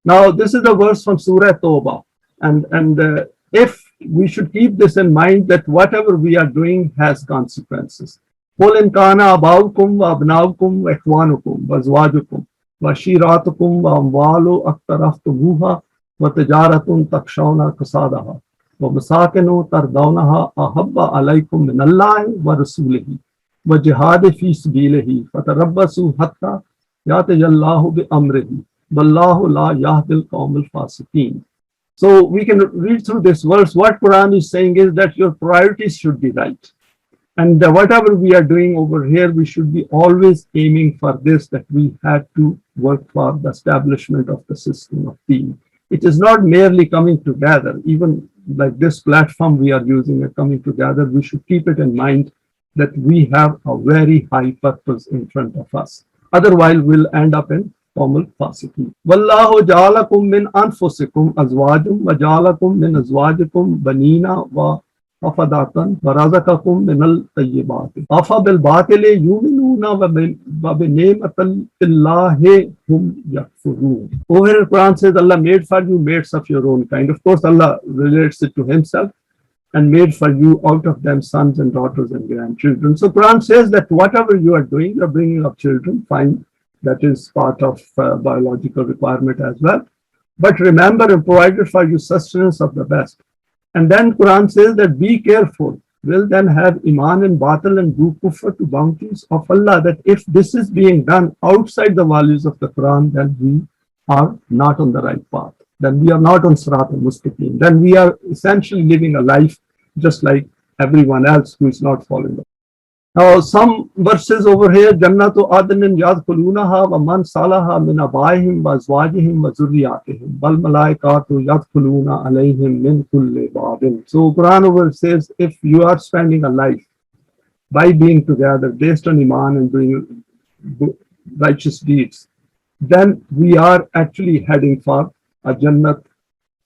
Now, this is a verse from Surah Tawbah, and if we should keep this in mind, that whatever we are doing has consequences. قُلْ إِنْ كَانَ أَبَاؤُكُمْ وَأَبْنَاؤُكُمْ وَإِخْوَانُكُمْ وَأَزْوَاجُكُمْ وَعَشِيرَتُكُمْ وَأَمْوَالٌ اقْتَرَفْتُمُوهَا وَتِجَارَةٌ تَخْشَوْنَ كَسَادَهَا وَمَسَاكِنُ تَرْضَوْنَهَا أَحَبَّ عَلَيْكُم مِّنَ اللَّهِ وَرَسُولِهِ وَجِهَادٍ فِي سَبِيلِهِ فَتَرَبَّصُوا حَتَّى يَأْتِيَ اللَّهُ بِأَمْرِهِ وَاللَّهُ لَا يَهْدِي الْقَوْمَ الْفَاسِقِينَ. So we can read through this verse. What Quran is saying is that your priorities should be right. And whatever we are doing over here, we should be always aiming for this, that we had to work for the establishment of the system of Deen. It is not merely coming together, even like this platform we are using and coming together, we should keep it in mind that we have a very high purpose in front of us. Otherwise, we'll end up in formal fasiqeen. Wallahu ja'alakum min anfusikum azwajum wa ja'alakum min azwajikum banina wa afadatan wa razaqakum min al-tayyibati. Afa bil batili yu'minuna wa bi ni'matillahi hum yakfurun. Over here, Quran says Allah made for you mates of your own kind. Of course, Allah relates it to Himself and made for you out of them sons and daughters and grandchildren. So Quran says that whatever you are doing, you're bringing up children, fine. That is part of biological requirement as well. But remember, and provided for you sustenance of the best. And then Quran says that be careful. Will then have Eimaan and Batil and do kufr to bounties of Allah. That if this is being done outside the values of the Quran, then we are not on the right path. Then we are not on Sirat al-Mustaqim. Then we are essentially living a life just like everyone else who is not following them. Now, some verses over here, Jannatu adnin yadkhulunaha wa man salaha min abaihim wa azwajihim wa zurriyatihim wal malaikatu yadkhuluna alayhim min kulli babin. So Quran over says, if you are spending a life by being together based on Eimaan and doing righteous deeds, then we are actually heading for a Jannat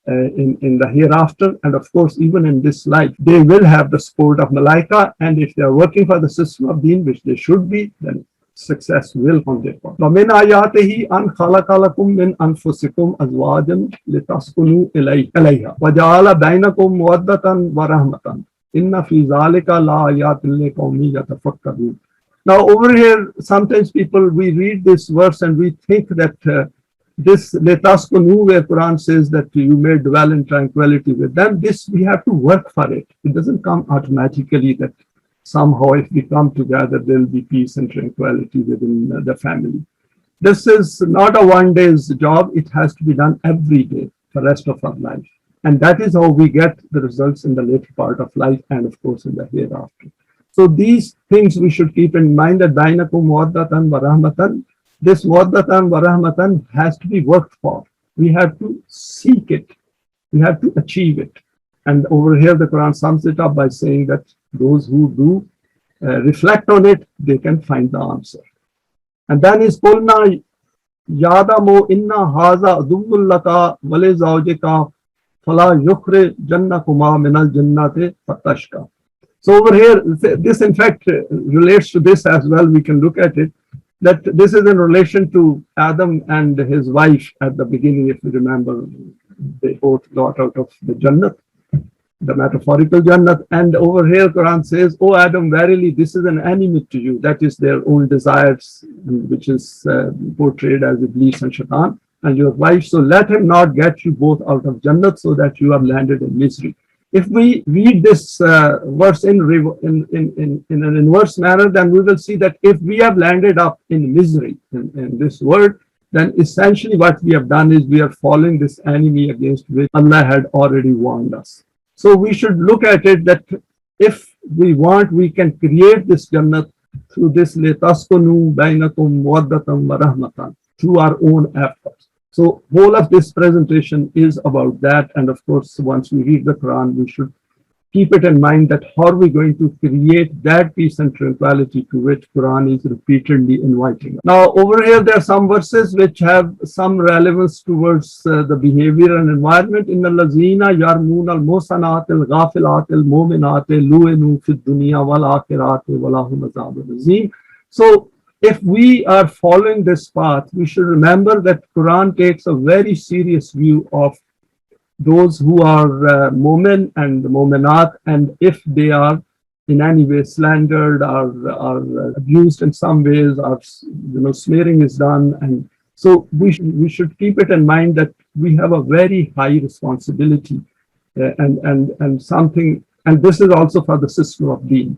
in the hereafter, and of course even in this life they will have the support of Malaika, and if they are working for the system of Deen, which they should be, then success will come their part. وَمِنْ آيَاتِهِ أَنْ خَلَقَ لَكُم مِّنْ أَنفُسِكُمْ أَزْوَاجًا لِتَسْكُنُوا إِلَيْهَا وَجَعَلَ بَيْنَكُم مَّوَدَّةً وَرَحْمَةً إِنَّ فِي ذَلِكَ لَآيَاتٍ لِقَوْمٍ يَتَفَكَّرُونَ. Now over here, sometimes we read this verse and we think that this letaskunu, where Quran says that you may dwell in tranquility with them, this we have to work for it. It doesn't come automatically that somehow if we come together there will be peace and tranquility within the family. This is not a one day's job. It has to be done every day for the rest of our life. And that is how we get the results in the later part of life and of course in the hereafter. So these things we should keep in mind, that bainakum mawaddatan wa rahmatan. This mawaddatan wa rahmatan has to be worked for. We have to seek it. We have to achieve it. And over here, the Quran sums it up by saying that those who do reflect on it, they can find the answer. And then is qulna yadamu inna haza aduwwun laka wa li zawjika fala yukhrij jannakuma min al jannati fatashka. So over here, this in fact relates to this as well. We can look at it, that this is in relation to Adam and his wife at the beginning. If you remember, they both got out of the Jannat, the metaphorical Jannat. And over here, Quran says, "O Adam, verily this is an enemy to you." That is their own desires, which is portrayed as Iblis and Shaitan, and your wife. So let him not get you both out of Jannat, so that you are landed in misery. If we read this verse in an inverse manner, then we will see that if we have landed up in misery in this world, then essentially what we have done is we are following this enemy against which Allah had already warned us. So we should look at it that if we want, we can create this Jannat through this litaskunu bainakum mawaddatan wa rahmatan, through our own efforts. So whole of this presentation is about that. And of course, once we read the Quran, we should keep it in mind that how are we going to create that peace and tranquility to which Quran is repeatedly inviting. Now over here, there are some verses which have some relevance towards the behavior and environment. In al-lazina yarmun al-musanat al-ghafilat al-mominat lu'inu fid dunya wal akhirat wa lahum azabun azim. So if we are following this path, we should remember that Quran takes a very serious view of those who are Momin and Mominaat, and if they are in any way slandered or abused in some ways, or smearing is done, and so we should keep it in mind that we have a very high responsibility, and something, and this is also for the system of Deen,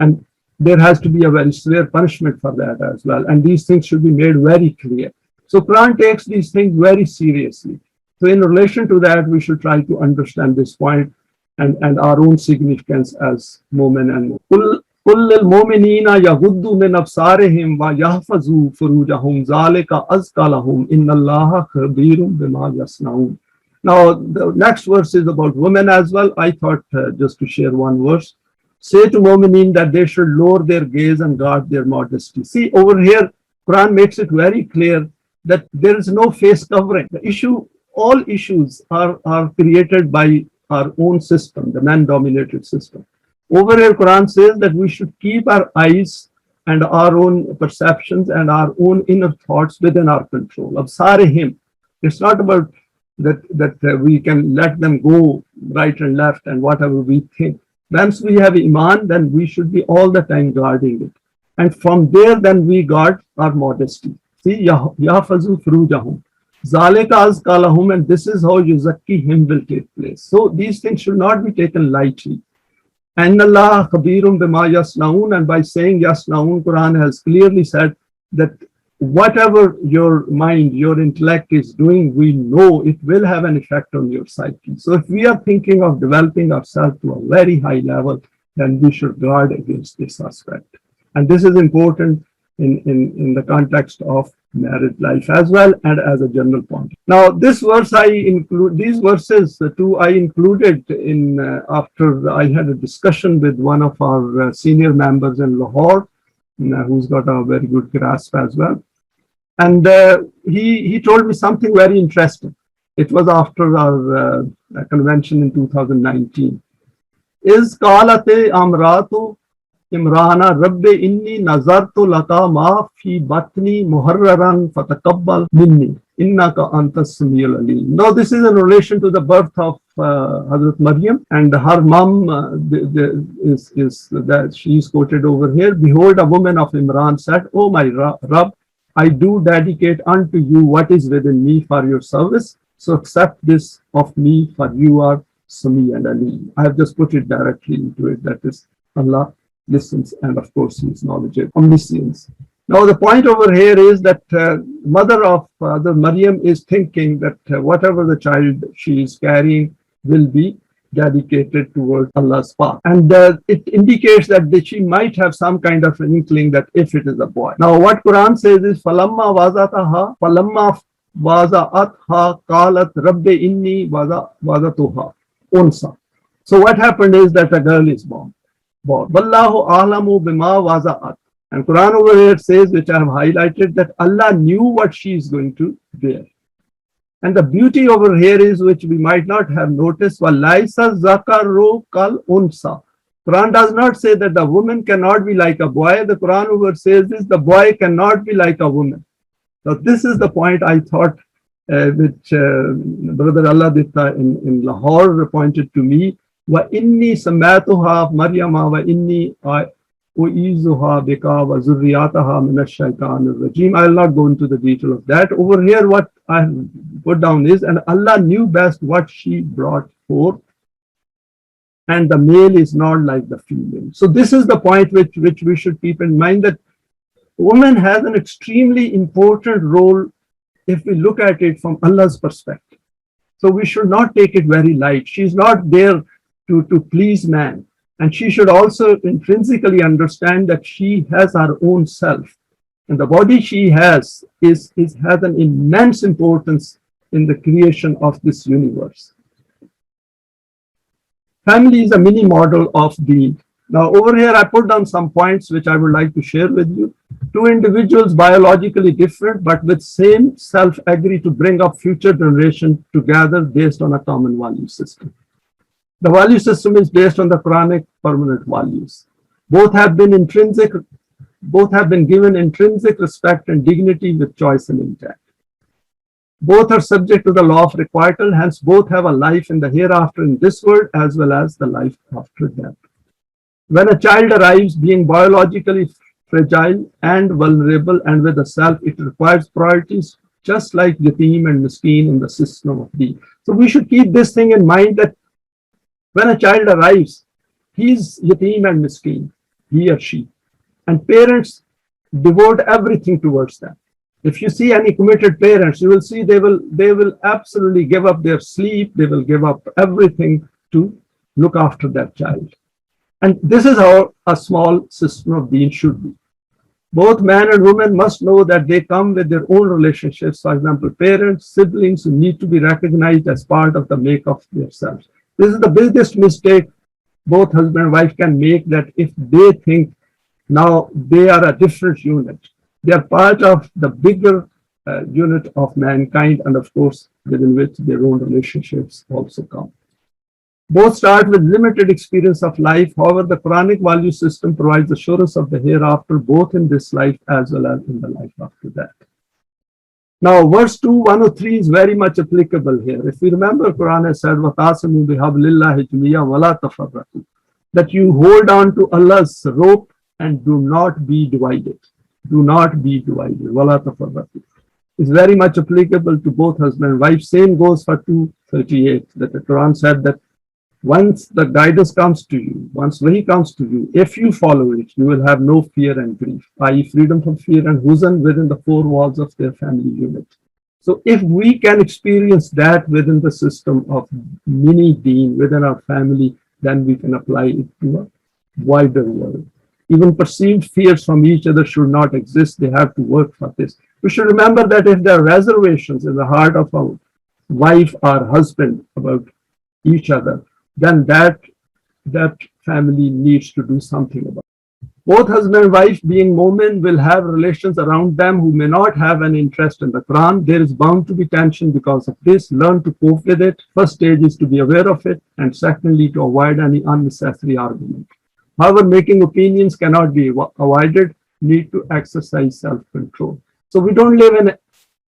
and there has to be a very severe punishment for that as well. And these things should be made very clear. So Quran takes these things very seriously. So in relation to that, we should try to understand this point and our own significance as Momin and Mominaat. قل للمؤمنين يغضوا من أبصارهم ويحفظوا فروجهم ذلك أزكى لهم إن الله خبير بما يصنعون. Now, the next verse is about women as well. I thought just to share one verse. Say to Momineen that they should lower their gaze and guard their modesty. See, over here, Quran makes it very clear that there is no face covering. The issue, all issues are created by our own system, the man-dominated system. Over here, Quran says that we should keep our eyes and our own perceptions and our own inner thoughts within our control. Absarihim. It's not about that we can let them go right and left and whatever we think. Once we have Eimaan, then we should be all the time guarding it. And from there, then we guard our modesty. See, Yahfazu Furujahum. Zalika azka lahum, and this is how Yuzakki him will take place. So these things should not be taken lightly. And Allah Khabirum bima yasnaun, and by saying yasnaun, Quran has clearly said that whatever your mind, your intellect is doing, we know it will have an effect on your psyche. So if we are thinking of developing ourselves to a very high level, then we should guard against this aspect. And this is important in the context of married life as well, and as a general point. Now, this verse these verses, the two I included in after I had a discussion with one of our senior members in Lahore, who's got a very good grasp as well. And he told me something very interesting. It was after our convention in 2019. Is qalate amratu Imrana Rabbi inni nazartu laka ma fi batni muharraran fatakabbal minni innaka antas samiyul alim. Now this is in relation to the birth of Hazrat Maryam, and her mom is that she is quoted over here. Behold, a woman of Imran said, "O my Rabb, I do dedicate unto you what is within me for your service. So accept this of me, for you are Sami and Ali." I have just put it directly into it. That is, Allah listens, and of course He is knowledgeable, omniscience. Now the point over here is that mother of the Maryam is thinking that whatever the child she is carrying will be dedicated towards Allah's path, and it indicates that she might have some kind of an inkling that if it is a boy. Now what Quran says is falamma waza'atha qalat rabbi inni wazatuha unsa. So what happened is that a girl is born. Wallahu a'lamu bima waza'at. And Quran over here says, which I have highlighted, that Allah knew what she is going to bear. And the beauty over here is, which we might not have noticed, وَلَيْسَ الذَّكَرُ كَالْأُنْثَى. Quran does not say that the woman cannot be like a boy. The Quran over says this, the boy cannot be like a woman. So this is the point I thought, which Brother Allah Ditta in Lahore pointed to me. وَإِنِّي سَمَّيْتُهَا مَرْيَمَ وَإِنِّي أُعِيذُهَا بِكَ وَذُرِّيَّتَهَا مِنَ الشَّيْطَانِ الرَّجِيمِ. I will not go into the detail of that. Over here, what I put down is, and Allah knew best what she brought forth, and the male is not like the female. So this is the point which we should keep in mind, that woman has an extremely important role if we look at it from Allah's perspective. So we should not take it very light. She's not there to please man. And she should also intrinsically understand that she has her own self. And the body she has has an immense importance in the creation of this universe. Family is a mini model of Deen. Now over here I put down some points which I would like to share with you. Two individuals biologically different but with same self agree to bring up future generation together based on a common value system. The value system is based on the Quranic permanent values. Both have been given intrinsic respect and dignity with choice and intent. Both are subject to the law of requital, hence both have a life in the hereafter in this world as well as the life after death. When a child arrives being biologically fragile and vulnerable and with a self, it requires priorities just like yatim and miskeen in the system of Deen. So we should keep this thing in mind, that when a child arrives, he is yatim and miskeen, he or she, and parents devote everything towards them. If you see any committed parents, you will see they will absolutely give up their sleep, they will give up everything to look after that child. And this is how a small system of Deen should be. Both man and woman must know that they come with their own relationships. For example, parents, siblings who need to be recognized as part of the make of themselves. This is the biggest mistake both husband and wife can make, that if they think now they are a different unit, they are part of the bigger unit of mankind, and of course, within which their own relationships also come. Both start with limited experience of life. However, the Quranic value system provides assurance of the hereafter, both in this life as well as in the life after that. Now, verse 2, 103 is very much applicable here. If we remember, Quran has said, وَتَعْصِمُوا بِحَبْلِ اللَّهِ جَمِيعًا وَلَا تَفَرَّقُوا, that you hold on to Allah's rope and do not be divided. Do not be divided. وَلَا تَفَرَّقُوا. It's very much applicable to both husband and wife. Same goes for 238, that the Quran said that once the guidance comes to you, once Wahi comes to you, if you follow it, you will have no fear and grief, i.e. freedom from fear and huzn within the four walls of their family unit. So if we can experience that within the system of mini Deen, within our family, then we can apply it to a wider world. Even perceived fears from each other should not exist. They have to work for this. We should remember that if there are reservations in the heart of a wife or husband about each other, then that family needs to do something about it. Both husband and wife, being Momin, will have relations around them who may not have an interest in the Quran. There is bound to be tension because of this. Learn to cope with it. First stage is to be aware of it, and secondly, to avoid any unnecessary argument. However, making opinions cannot be avoided. Need to exercise self-control. So we don't live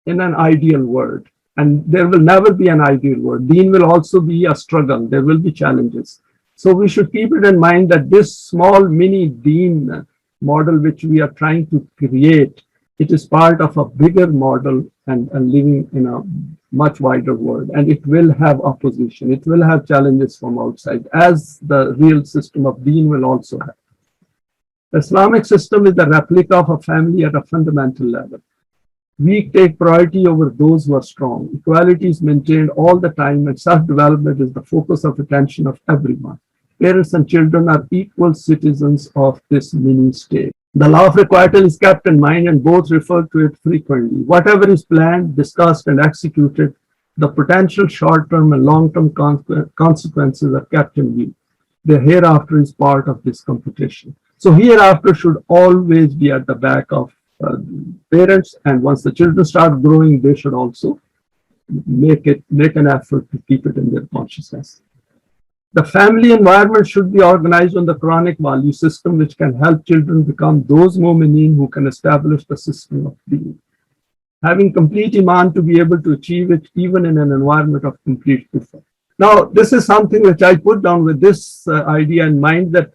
in an ideal world. And there will never be an ideal world. Deen will also be a struggle. There will be challenges. So we should keep it in mind that this small mini Deen model which we are trying to create, it is part of a bigger model and living in a much wider world. And it will have opposition. It will have challenges from outside, as the real system of Deen will also have. The Islamic system is the replica of a family at a fundamental level. Weak take priority over those who are strong. Equality is maintained all the time, and self-development is the focus of attention of everyone. Parents and children are equal citizens of this mini state. The law of requital is kept in mind, and both refer to it frequently. Whatever is planned, discussed, and executed, the potential short-term and long-term consequences are kept in view. The hereafter is part of this computation. So hereafter should always be at the back of parents, and once the children start growing, they should also make an effort to keep it in their consciousness. The family environment should be organized on the Quranic value system, which can help children become those Momineen who can establish the system of Deen. Having complete Eimaan to be able to achieve it even in an environment of complete kufr. Now, this is something which I put down with this idea in mind, that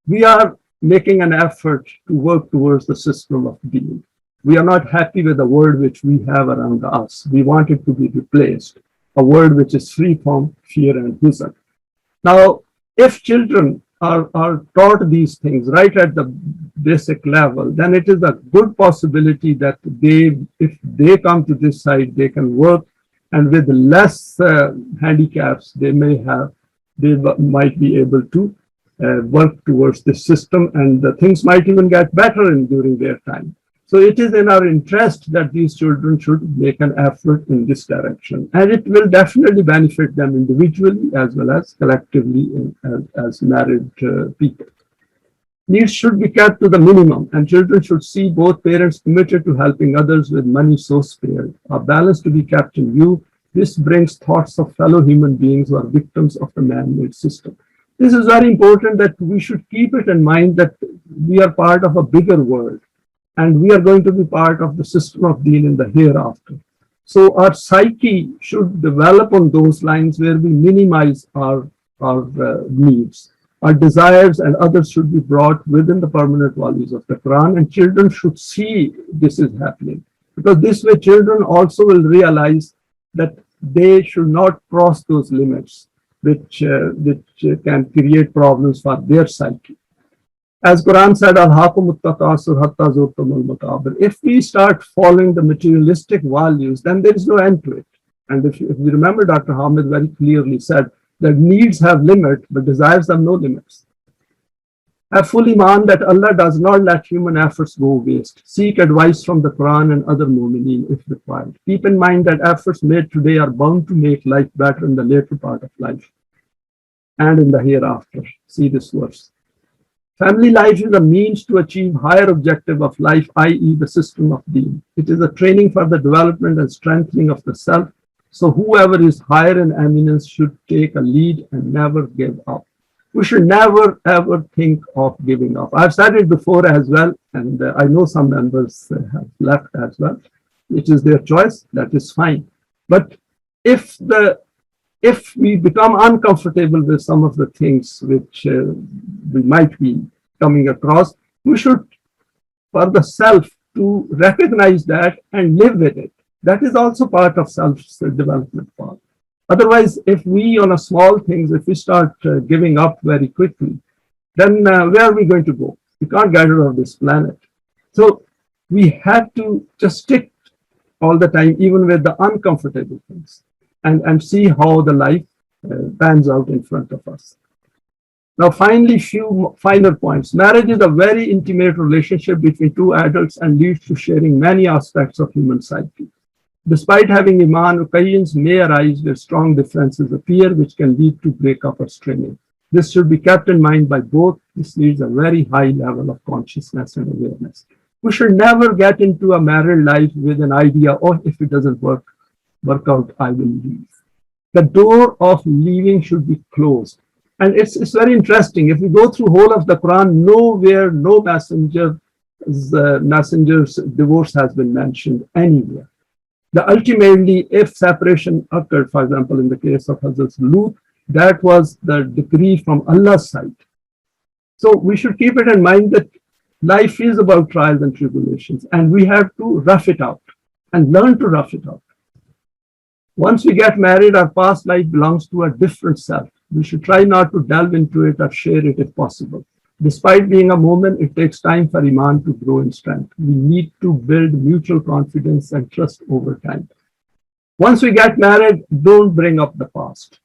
we are making an effort to work towards the system of Deen. We are not happy with the world which we have around us. We want it to be replaced, a world which is free from fear and huzn. Now, if children are taught these things right at the basic level, then it is a good possibility that if they come to this side, they can work, and with less handicaps, they might be able to work towards this system, and things might even get better during their time. So it is in our interest that these children should make an effort in this direction, and it will definitely benefit them individually as well as collectively as married people. Needs should be kept to the minimum, and children should see both parents committed to helping others with money so spared. A balance to be kept in view. This brings thoughts of fellow human beings who are victims of the man-made system. This is very important, that we should keep it in mind that we are part of a bigger world, and we are going to be part of the system of Deen in the hereafter. So our psyche should develop on those lines where we minimize our needs. Our desires and others should be brought within the permanent values of the Quran, and children should see this is happening. Because this way children also will realize that they should not cross those limits which can create problems for their psyche. As Quran said, if we start following the materialistic values, then there is no end to it. And if you remember, Dr. Hamid very clearly said that needs have limit, but desires have no limits. Have full Eimaan that Allah does not let human efforts go waste. Seek advice from the Quran and other Momineen if required. Keep in mind that efforts made today are bound to make life better in the later part of life and in the hereafter. See this verse. Family life is a means to achieve higher objective of life, i.e. the system of Deen. It is a training for the development and strengthening of the self. So whoever is higher in eminence should take a lead and never give up. We should never ever think of giving up. I've said it before as well, and I know some members have left as well. It is their choice, that is fine. But if we become uncomfortable with some of the things which we might be coming across, we should, for the self, to recognize that and live with it. That is also part of self-development part. Otherwise, if we on a small things, if we start giving up very quickly, then where are we going to go? We can't get out of this planet. So we have to just stick all the time, even with the uncomfortable things, and see how the life pans out in front of us. Now, finally, few final points. Marriage is a very intimate relationship between two adults and leads to sharing many aspects of human psyche. Despite having Eimaan, occasions may arise where strong differences appear, which can lead to breakup or straining. This should be kept in mind by both. This needs a very high level of consciousness and awareness. We should never get into a married life with an idea, oh, if it doesn't work out, I will leave. The door of leaving should be closed. And it's very interesting. If we go through whole of the Quran, nowhere, no messenger's divorce has been mentioned anywhere. Ultimately, if separation occurred, for example, in the case of Hazrat Lut, that was the decree from Allah's side. So we should keep it in mind that life is about trials and tribulations, and we have to rough it out and learn to rough it out. Once we get married, our past life belongs to a different self. We should try not to delve into it or share it if possible. Despite being a Momin, it takes time for Eimaan to grow in strength. We need to build mutual confidence and trust over time. Once we get married, don't bring up the past.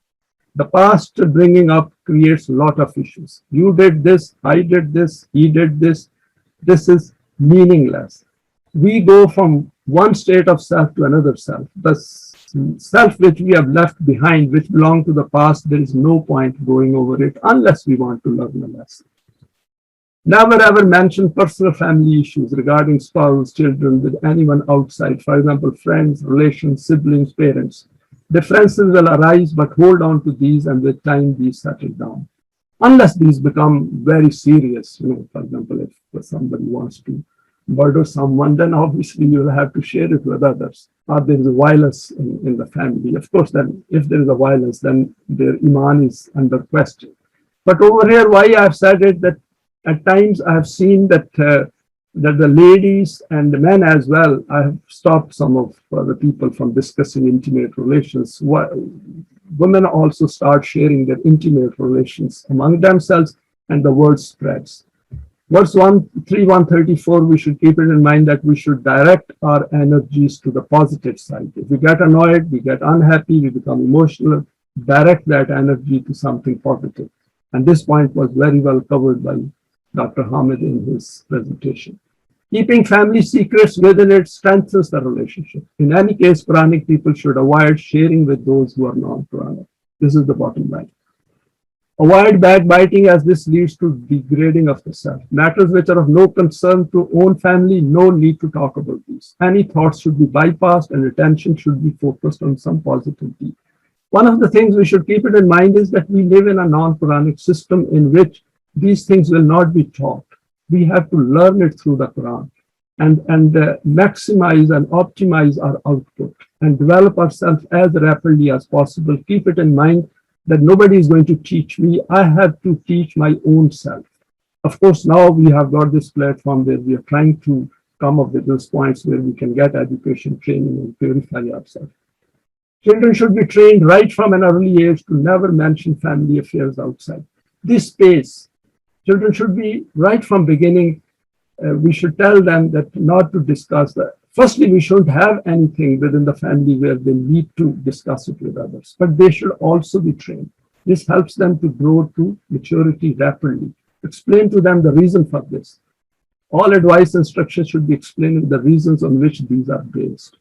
The past bringing up creates a lot of issues. You did this, I did this, he did this. This is meaningless. We go from one state of self to another self. The self which we have left behind, which belong to the past, there is no point going over it unless we want to learn a lesson. Never ever mention personal family issues regarding spouse, children with anyone outside, for example, friends, relations, siblings, parents. Differences will arise, but hold on to these and with time these settle down. Unless these become very serious, for example, if somebody wants to murder someone, then obviously you'll have to share it with others. Or there is a violence in the family. Of course, then if there is a violence, then their Eimaan is under question. But over here, why I've said it, that at times I have seen that the ladies and the men as well, I have stopped some of the people from discussing intimate relations. Women also start sharing their intimate relations among themselves, and the word spreads. Verse 134, we should keep it in mind that we should direct our energies to the positive side. If we get annoyed, we get unhappy, we become emotional, direct that energy to something positive. And this point was very well covered by Dr. Hamid in his presentation. Keeping family secrets within it strengthens the relationship. In any case, Quranic people should avoid sharing with those who are non-Quranic. This is the bottom line. Avoid backbiting, as this leads to degrading of the self. Matters which are of no concern to own family, no need to talk about these. Any thoughts should be bypassed and attention should be focused on some positive deed. One of the things we should keep it in mind is that we live in a non-Quranic system in which these things will not be taught. We have to learn it through the Quran and maximize and optimize our output and develop ourselves as rapidly as possible. Keep it in mind that nobody is going to teach me. I have to teach my own self. Of course, now we have got this platform where we are trying to come up with those points where we can get education, training, and purify ourselves. Children should be trained right from an early age to never mention family affairs outside. This space, children should be right from beginning. We should tell them that not to discuss that. Firstly, we shouldn't have anything within the family where they need to discuss it with others, but they should also be trained. This helps them to grow to maturity rapidly. Explain to them the reason for this. All advice and instruction should be explaining the reasons on which these are based.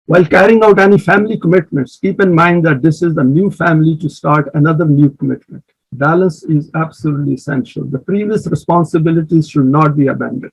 While carrying out any family commitments, keep in mind that this is a new family to start another new commitment. Balance is absolutely essential. The previous responsibilities should not be abandoned.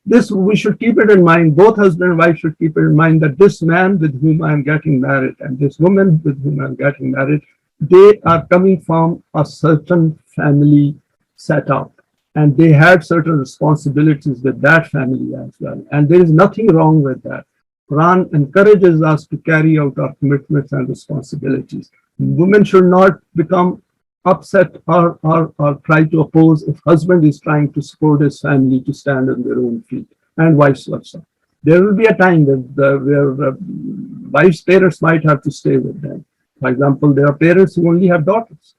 This, we should keep it in mind, both husband and wife should keep it in mind that this man with whom I am getting married and this woman with whom I am getting married, they are coming from a certain family setup and they had certain responsibilities with that family as well. And there is nothing wrong with that. Quran encourages us to carry out our commitments and responsibilities. Women should not become upset or try to oppose if husband is trying to support his family to stand on their own feet, and vice versa. There will be a time where wife's parents might have to stay with them. For example, there are parents who only have daughters.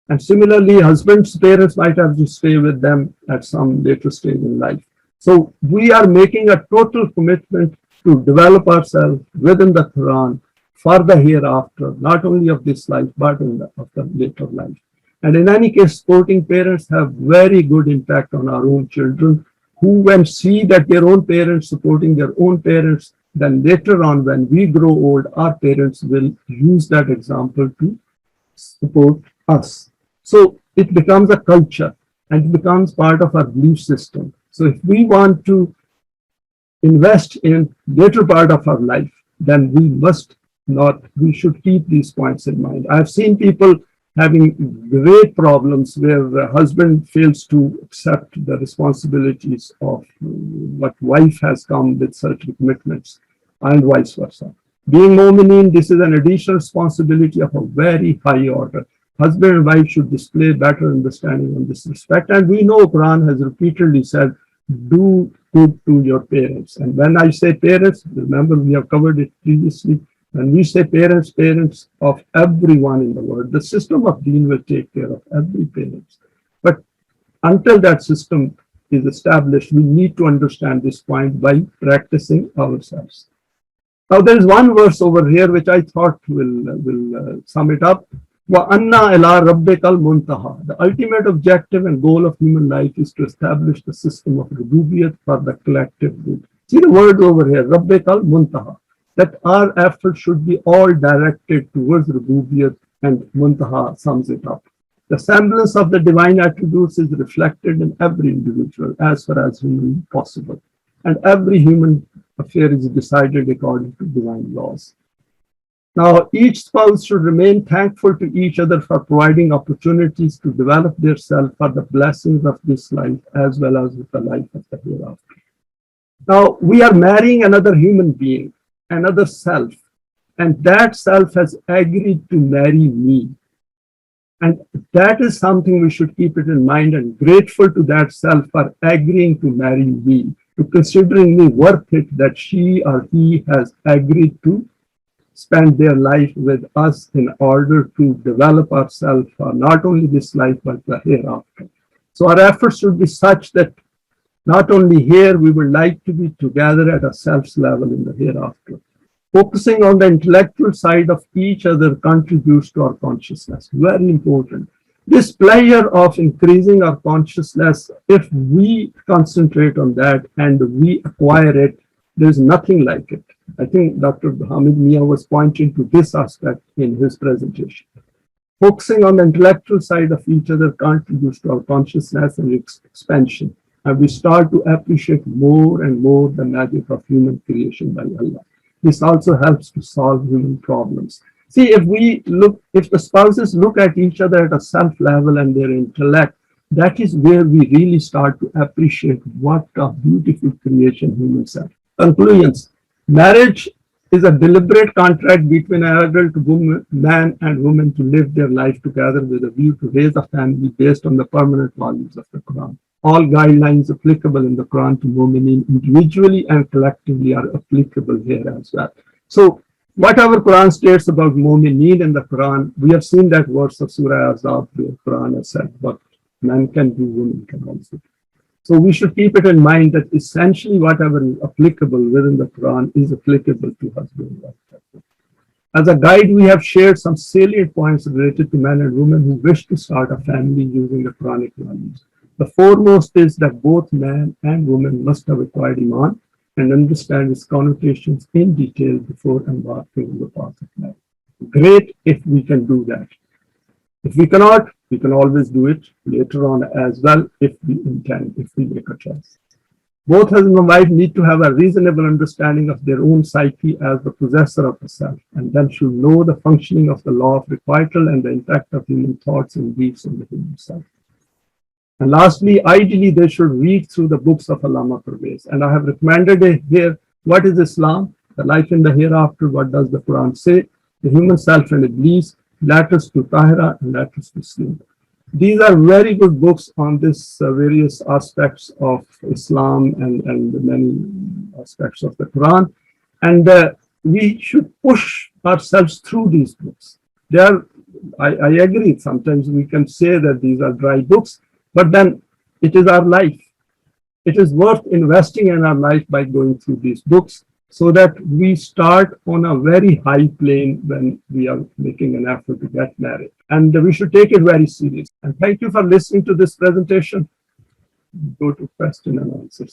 And similarly, husband's parents might have to stay with them at some later stage in life. So we are making a total commitment to develop ourselves within the Quran for the hereafter, not only of this life, but of the later life. And in any case, supporting parents have very good impact on our own children, who when see that their own parents supporting their own parents, then later on when we grow old, our parents will use that example to support us. So it becomes a culture and it becomes part of our belief system. So if we want to invest in later part of our life, then we should keep these points in mind. I've seen people having great problems where the husband fails to accept the responsibilities of what wife has come with certain commitments and vice versa. Being Momineen, this is an additional responsibility of a very high order. Husband and wife should display better understanding in this respect. And we know Quran has repeatedly said, do good to your parents. And when I say parents, remember we have covered it previously. When we say parents, parents of everyone in the world, the system of Deen will take care of every parent. But until that system is established, we need to understand this point by practicing ourselves. Now, there is one verse over here which I thought will sum it up. وَأَنَّا إِلَىٰ رَبِّكَ الْمُنْتَهَى. The ultimate objective and goal of human life is to establish the system of rububiyyat for the collective good. See the word over here, رَبِّكَ الْمُنْتَهَى. That our effort should be all directed towards rububiyyat, and muntaha sums it up. The semblance of the divine attributes is reflected in every individual as far as humanly possible. And every human affair is decided according to divine laws. Now, each spouse should remain thankful to each other for providing opportunities to develop their self for the blessings of this life as well as with the life of the hereafter. Now, we are marrying another human being, another self, and that self has agreed to marry me. And that is something we should keep it in mind and grateful to that self for agreeing to marry me, to considering me worth it that she or he has agreed to spend their life with us in order to develop ourselves for not only this life but the hereafter. So our efforts should be such that not only here we would like to be together at a self's level in the hereafter. Focusing on the intellectual side of each other contributes to our consciousness. Very important. This pleasure of increasing our consciousness, if we concentrate on that and we acquire it, there's nothing like it. I think Dr. Hamid Mia was pointing to this aspect in his presentation. Focusing on the intellectual side of each other contributes to our consciousness and its expansion. And we start to appreciate more and more the magic of human creation by Allah. This also helps to solve human problems. See, if the spouses look at each other at a self level and their intellect, that is where we really start to appreciate what a beautiful creation humans are. Conclusions. Marriage is a deliberate contract between an adult woman, man and woman to live their life together with a view to raise a family based on the permanent values of the Quran. All guidelines applicable in the Quran to Momineen individually and collectively are applicable here as well. So whatever Quran states about Momineen in the Quran, we have seen that verse of Surah Ejaz where Quran has said what man can do, women can also do. So we should keep it in mind that essentially whatever is applicable within the Quran is applicable to husband and wife. As a guide, we have shared some salient points related to men and women who wish to start a family using the Quranic values. The foremost is that both man and woman must have acquired Eimaan and understand its connotations in detail before embarking on the path of life. Great if we can do that. If we cannot, we can always do it later on as well if we intend, if we make a choice. Both husband and wife need to have a reasonable understanding of their own psyche as the possessor of the self, and then should know the functioning of the law of requital and the impact of human thoughts and beliefs on the human self. And lastly, ideally, they should read through the books of Allama Parvez. And I have recommended here, what is Islam? The life in the hereafter, what does the Quran say? The human self and Iblis, letters to Tahira and letters to Sleep. These are very good books on this various aspects of Islam and many aspects of the Quran. And we should push ourselves through these books. They are, I agree, sometimes we can say that these are dry books, but then it is our life. It is worth investing in our life by going through these books so that we start on a very high plane when we are making an effort to get married. And we should take it very seriously. And thank you for listening to this presentation. Go to question and answer.